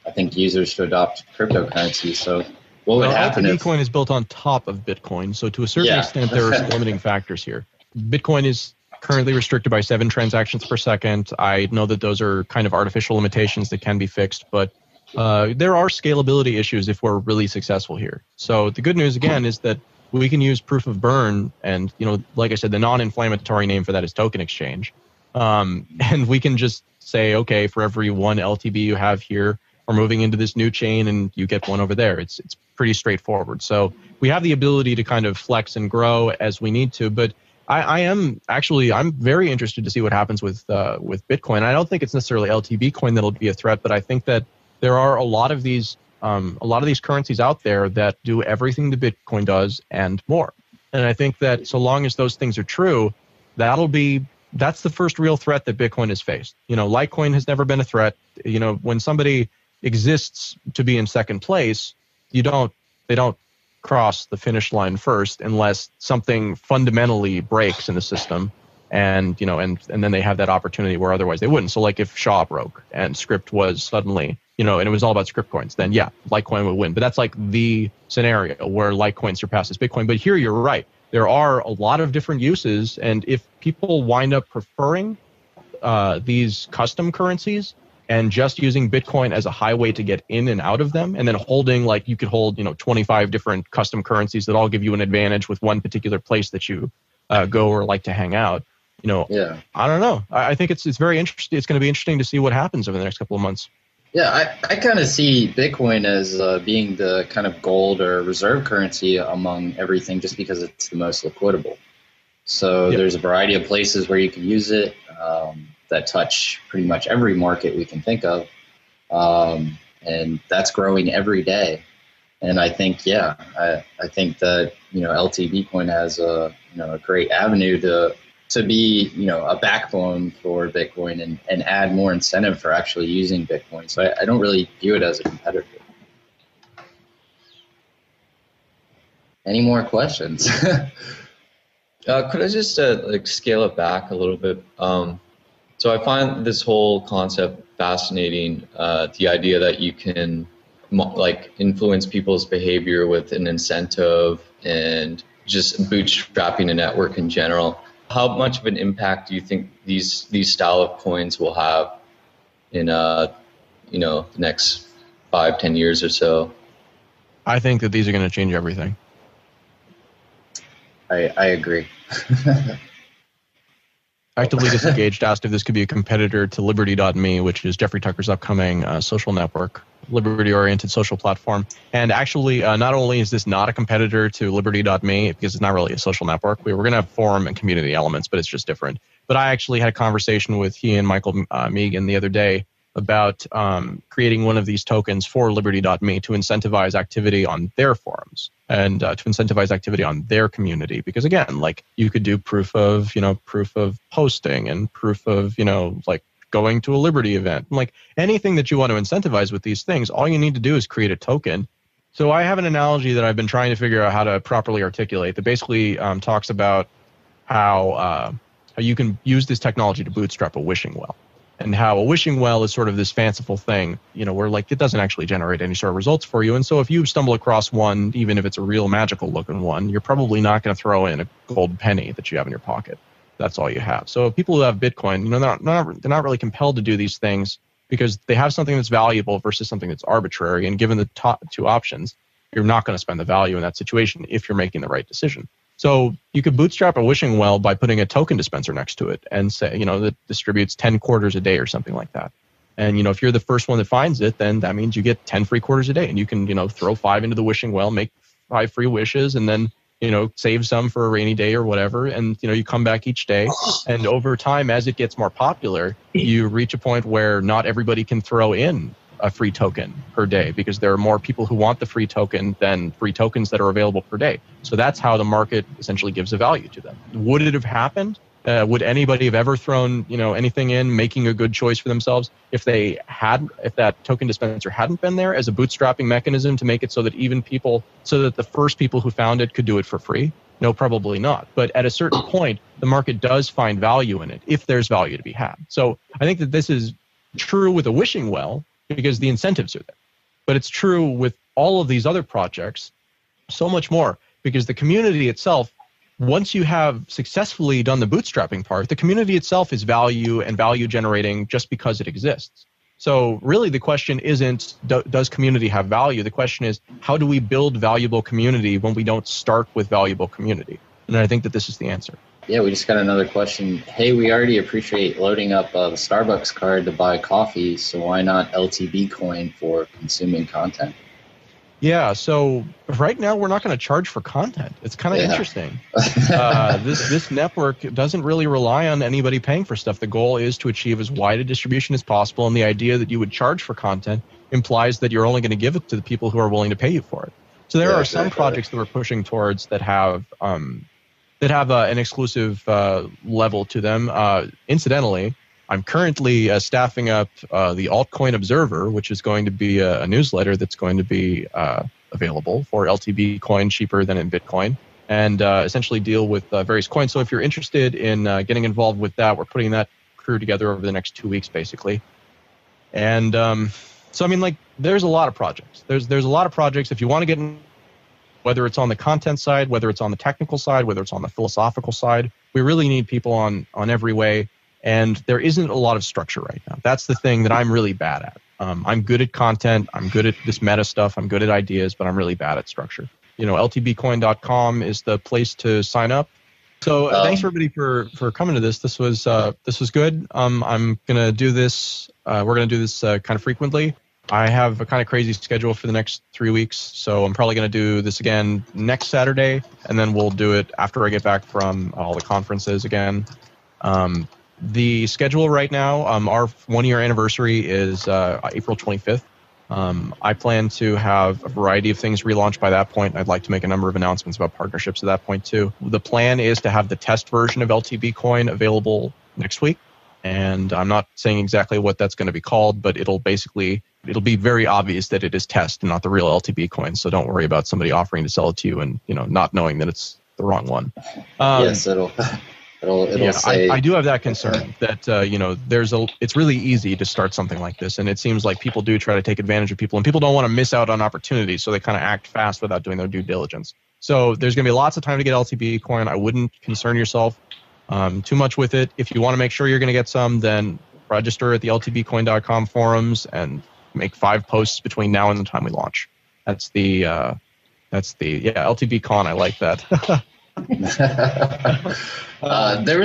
I think, users to adopt cryptocurrency. So what would happen if
Bitcoin is built on top of Bitcoin? So to a certain extent, there are some limiting factors here. Bitcoin is currently restricted by 7 transactions per second. I know that those are kind of artificial limitations that can be fixed, but there are scalability issues if we're really successful here. So the good news, again, is that we can use proof of burn, and like I said, the non-inflammatory name for that is token exchange. And we can just say, okay, for every 1 LTB you have here, we're moving into this new chain, and you get 1 over there. It's pretty straightforward. So we have the ability to kind of flex and grow as we need to, but I'm very interested to see what happens with Bitcoin. I don't think it's necessarily LTBcoin that'll be a threat, but I think that there are a lot of these currencies out there that do everything that Bitcoin does and more. And I think that so long as those things are true, that's the first real threat that Bitcoin has faced. Litecoin has never been a threat. When somebody exists to be in second place, they don't cross the finish line first unless something fundamentally breaks in the system, and then they have that opportunity where otherwise they wouldn't. So if Shaw broke and Script was suddenly, and it was all about script coins, then yeah, Litecoin would win. But that's the scenario where Litecoin surpasses Bitcoin. But here you're right. There are a lot of different uses, and if people wind up preferring these custom currencies and just using Bitcoin as a highway to get in and out of them, and then holding, you could hold 25 different custom currencies that all give you an advantage with one particular place that you go or like to hang out. I don't know. I think it's very interesting. It's going to be interesting to see what happens over the next couple of months.
Yeah, I kind of see Bitcoin as being the kind of gold or reserve currency among everything, just because it's the most liquidable. So there's a variety of places where you can use it that touch pretty much every market we can think of, and that's growing every day. And I think, I think that LTBcoin has a great avenue to be a backbone for Bitcoin and add more incentive for actually using Bitcoin. So I don't really view it as a competitor. Any more questions?
Could I just scale it back a little bit? So I find this whole concept fascinating. The idea that you can influence people's behavior with an incentive and just bootstrapping a network in general. How much of an impact do you think these style of coins will have in the next 5-10 years or so?
I think that these are going to change everything.
I agree.
Actively Disengaged asked if this could be a competitor to Liberty.me, which is Jeffrey Tucker's upcoming social network, liberty-oriented social platform. And actually, not only is this not a competitor to Liberty.me, because it's not really a social network, we're going to have forum and community elements, but it's just different. But I actually had a conversation with he and Michael Megan the other day about creating one of these tokens for Liberty.me to incentivize activity on their forums and to incentivize activity on their community. Because again, like you could do proof of posting and proof of, like going to a Liberty event, like anything that you want to incentivize with these things, all you need to do is create a token. So I have an analogy that I've been trying to figure out how to properly articulate that basically talks about how you can use this technology to bootstrap a wishing well. And how a wishing well is sort of this fanciful thing, where like it doesn't actually generate any sort of results for you. And so if you stumble across one, even if it's a real magical looking one, you're probably not going to throw in a gold penny that you have in your pocket. That's all you have. So people who have Bitcoin, they're not really compelled to do these things because they have something that's valuable versus something that's arbitrary. And given the top two options, you're not going to spend the value in that situation if you're making the right decision. So you could bootstrap a wishing well by putting a token dispenser next to it and say, that distributes 10 quarters a day or something like that. And, if you're the first one that finds it, then that means you get 10 free quarters a day. And you can, throw 5 into the wishing well, make 5 free wishes, and then, save some for a rainy day or whatever. And, you come back each day. And over time, as it gets more popular, you reach a point where not everybody can throw in a free token per day because there are more people who want the free token than free tokens that are available per day. So that's how the market essentially gives a value to them. Would it have happened? Would anybody have ever thrown, anything in, making a good choice for themselves if that token dispenser hadn't been there as a bootstrapping mechanism to make it so that the first people who found it could do it for free? No, probably not. But at a certain point, the market does find value in it if there's value to be had. So I think that this is true with a wishing well, because the incentives are there. But it's true with all of these other projects so much more because the community itself, once you have successfully done the bootstrapping part, the community itself is value and value generating just because it exists. So really the question isn't, does community have value? The question is, how do we build valuable community when we don't start with valuable community? And I think that this is the answer.
Yeah, we just got another question. Hey, we already appreciate loading up the Starbucks card to buy coffee, so why not LTBcoin for consuming content?
Yeah, so right now we're not going to charge for content. It's kind of interesting. This network doesn't really rely on anybody paying for stuff. The goal is to achieve as wide a distribution as possible, and the idea that you would charge for content implies that you're only going to give it to the people who are willing to pay you for it. So there are some projects that we're pushing towards that have an exclusive level to them. Incidentally, I'm currently staffing up the Altcoin Observer, which is going to be a newsletter that's going to be available for LTBcoin cheaper than in Bitcoin, and essentially deal with various coins. So if you're interested in getting involved with that, we're putting that crew together over the next 2 weeks, basically. And so, I mean, like, there's a lot of projects. There's a lot of projects. If you want to get in, whether it's on the content side, whether it's on the technical side, whether it's on the philosophical side, we really need people on every way. And there isn't a lot of structure right now. That's the thing that I'm really bad at. I'm good at content. I'm good at this meta stuff. I'm good at ideas, but I'm really bad at structure. LTBcoin.com is the place to sign up. So thanks everybody for coming to this. This was good. I'm gonna do this. We're gonna do this kind of frequently. I have a kind of crazy schedule for the next 3 weeks, so I'm probably going to do this again next Saturday, and then we'll do it after I get back from all the conferences again. The schedule right now, our 1-year anniversary is April 25th. I plan to have a variety of things relaunched by that point. I'd like to make a number of announcements about partnerships at that point too. The plan is to have the test version of LTBcoin available next week, and I'm not saying exactly what that's going to be called, but it'll be very obvious that it is test and not the real LTBcoin. So don't worry about somebody offering to sell it to you and not knowing that it's the wrong one.
Yes, it'll say.
I do have that concern that it's really easy to start something like this, and it seems like people do try to take advantage of people, and people don't want to miss out on opportunities, so they kind of act fast without doing their due diligence. So there's going to be lots of time to get LTBcoin. I wouldn't concern yourself too much with it. If you want to make sure you're going to get some, then register at the LTBcoin.com forums and make 5 posts between now and the time we launch. That's the LTBCon. I like that.
There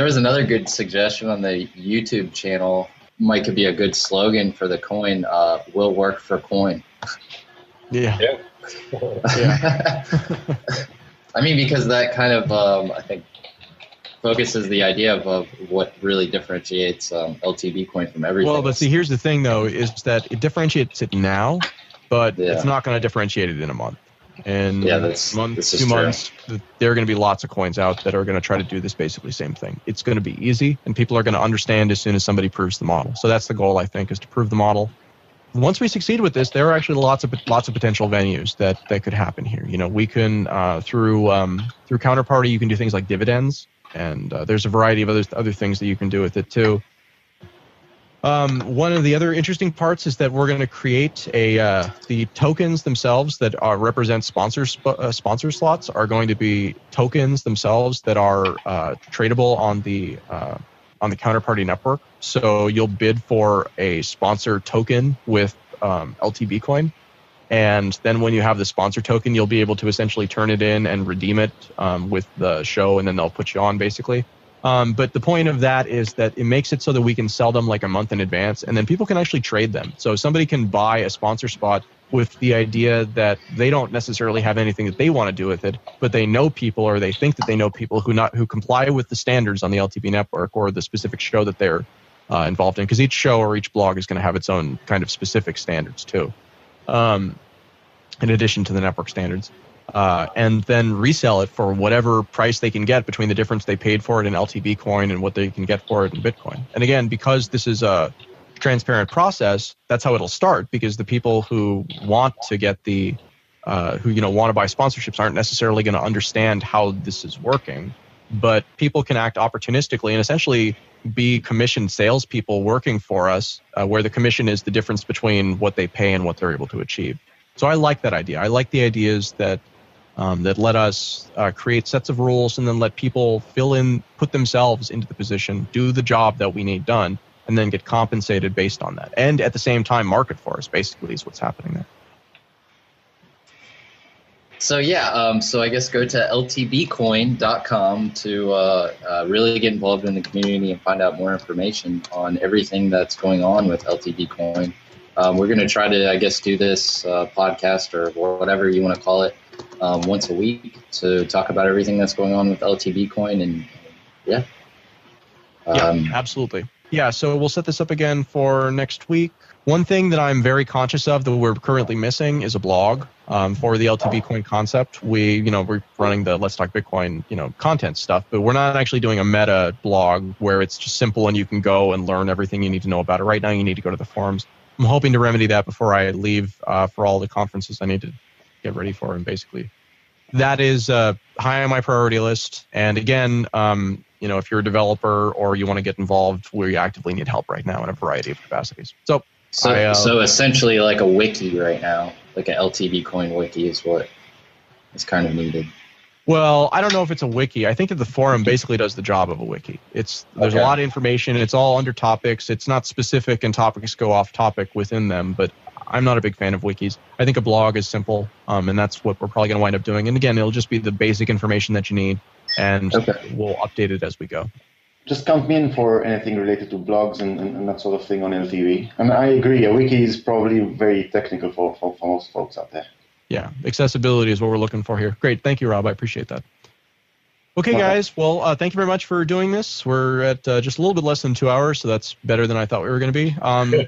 was another good suggestion on the YouTube channel. Could be a good slogan for the coin. Will work for coin.
Yeah.
Yeah. I mean, because that kind of I think focuses the idea of what really differentiates LTBcoin from everything.
Well, but see, here's the thing, though, is that it differentiates it now, but it's not going to differentiate it in a month. And month, 2 months, there are going to be lots of coins out that are going to try to do this basically same thing. It's going to be easy, and people are going to understand as soon as somebody proves the model. So that's the goal, I think, is to prove the model. Once we succeed with this, there are actually lots of potential venues that could happen here. You know, we can through Counterparty, you can do things like dividends, and there's a variety of other things that you can do with it too. One of the other interesting parts is that we're going to create the tokens themselves that represent sponsor slots are going to be tokens themselves that are tradable on the Counterparty network. So you'll bid for a sponsor token with LTBcoin, and then when you have the sponsor token, you'll be able to essentially turn it in and redeem it with the show, and then they'll put you on basically. But the point of that is that it makes it so that we can sell them like a month in advance, and then people can actually trade them. So somebody can buy a sponsor spot with the idea that they don't necessarily have anything that they want to do with it, but they know people, or they think that they know people who comply with the standards on the LTB network or the specific show that they're involved in, because each show or each blog is going to have its own kind of specific standards too, in addition to the network standards. And then resell it for whatever price they can get between the difference they paid for it in LTBcoin and what they can get for it in Bitcoin. And again, because this is a transparent process, that's how it'll start, because the people who want to get who want to buy sponsorships aren't necessarily going to understand how this is working, but people can act opportunistically and essentially be commissioned salespeople working for us, where the commission is the difference between what they pay and what they're able to achieve. So I like that idea. I like the ideas that let us create sets of rules and then let people put themselves into the position, do the job that we need done, and then get compensated based on that. And at the same time, market for us, basically, is what's happening there.
So so I guess go to ltbcoin.com to really get involved in the community and find out more information on everything that's going on with LTBcoin. We're going to try to, I guess, do this podcast or whatever you want to call it once a week to talk about everything that's going on with LTBcoin. And yeah,
absolutely. Yeah, so we'll set this up again for next week. One thing that I'm very conscious of that we're currently missing is a blog for the LTBcoin concept. We're running the Let's Talk Bitcoin, content stuff, but we're not actually doing a meta blog where it's just simple and you can go and learn everything you need to know about it. Right now, you need to go to the forums. I'm hoping to remedy that before I leave for all the conferences I need to get ready for. And basically, that is high on my priority list. And again, if you're a developer or you want to get involved, we actively need help right now in a variety of capacities. So
essentially like a wiki right now, like an LTBcoin wiki is what is kind of needed.
Well, I don't know if it's a wiki. I think that the forum basically does the job of a wiki. There's a lot of information. It's all under topics. It's not specific, and topics go off topic within them. But I'm not a big fan of wikis. I think a blog is simple, and that's what we're probably going to wind up doing. And again, it'll just be the basic information that you need, and we'll update it as we go.
Just count me in for anything related to blogs and that sort of thing on LTV. And I agree, a wiki is probably very technical for most folks out there.
Yeah, accessibility is what we're looking for here. Great, thank you, Rob. I appreciate that. Okay, guys. Well, thank you very much for doing this. We're at just a little bit less than 2 hours, so that's better than I thought we were going to be.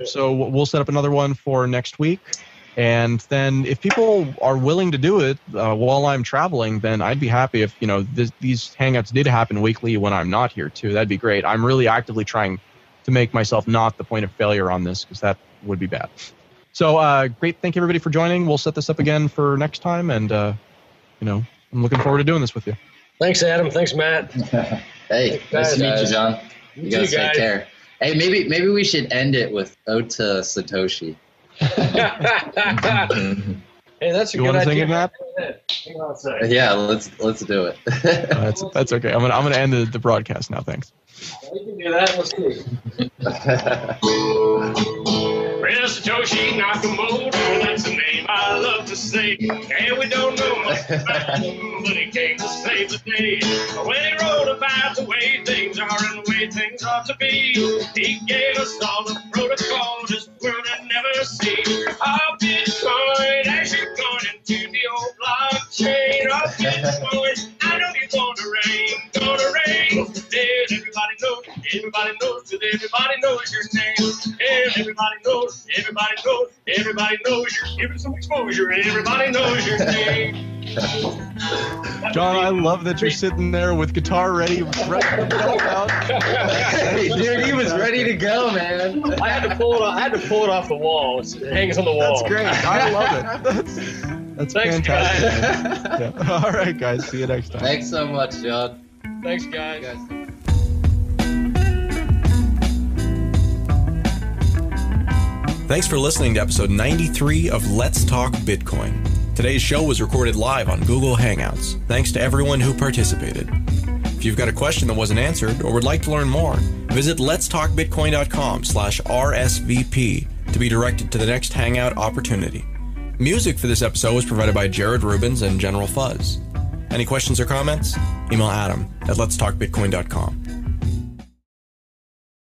So we'll set up another one for next week. And then if people are willing to do it while I'm traveling, then I'd be happy if, these Hangouts did happen weekly when I'm not here, too. That'd be great. I'm really actively trying to make myself not the point of failure on this, because that would be bad. So great. Thank you, everybody, for joining. We'll set this up again for next time. And, I'm looking forward to doing this with you.
Thanks, Adam. Thanks, Matt.
Hey, nice to meet you, John. You guys take care. Hey, maybe we should end it with Ode to Satoshi.
Hey, that's a good idea.
You want to sing it, Matt?
Hang on a second.
Yeah, let's do it.
That's okay. I'm gonna end the broadcast now. Thanks.
We can do that. Let's see. Mr. Toshi Nakamoto, that's the name I love to say. And we don't know much about him, but he came to save the day. When he wrote about the way things are and the way things ought to be, he gave us all the protocol this world had never seen. Our Bitcoin, as you're going into the old blockchain. Our Bitcoin, I know you're gonna reign. And everybody knows, cause everybody knows your name. And everybody knows, you're giving some exposure, and everybody knows your name.
John, I love that you're sitting there with guitar ready to belt out.
Hey, dude, he was ready to go, man.
I had to pull it off the wall. It hangs on the wall.
That's great. I love it. That's
Thanks,
fantastic. Yeah. All right, guys. See you next time.
Thanks so much, John.
Thanks, guys.
Thanks for listening to episode 93 of Let's Talk Bitcoin. Today's show was recorded live on Google Hangouts. Thanks to everyone who participated. If you've got a question that wasn't answered or would like to learn more, visit letstalkbitcoin.com/RSVP to be directed to the next Hangout opportunity. Music for this episode was provided by Jared Rubens and General Fuzz. Any questions or comments? Email Adam at letstalkbitcoin.com.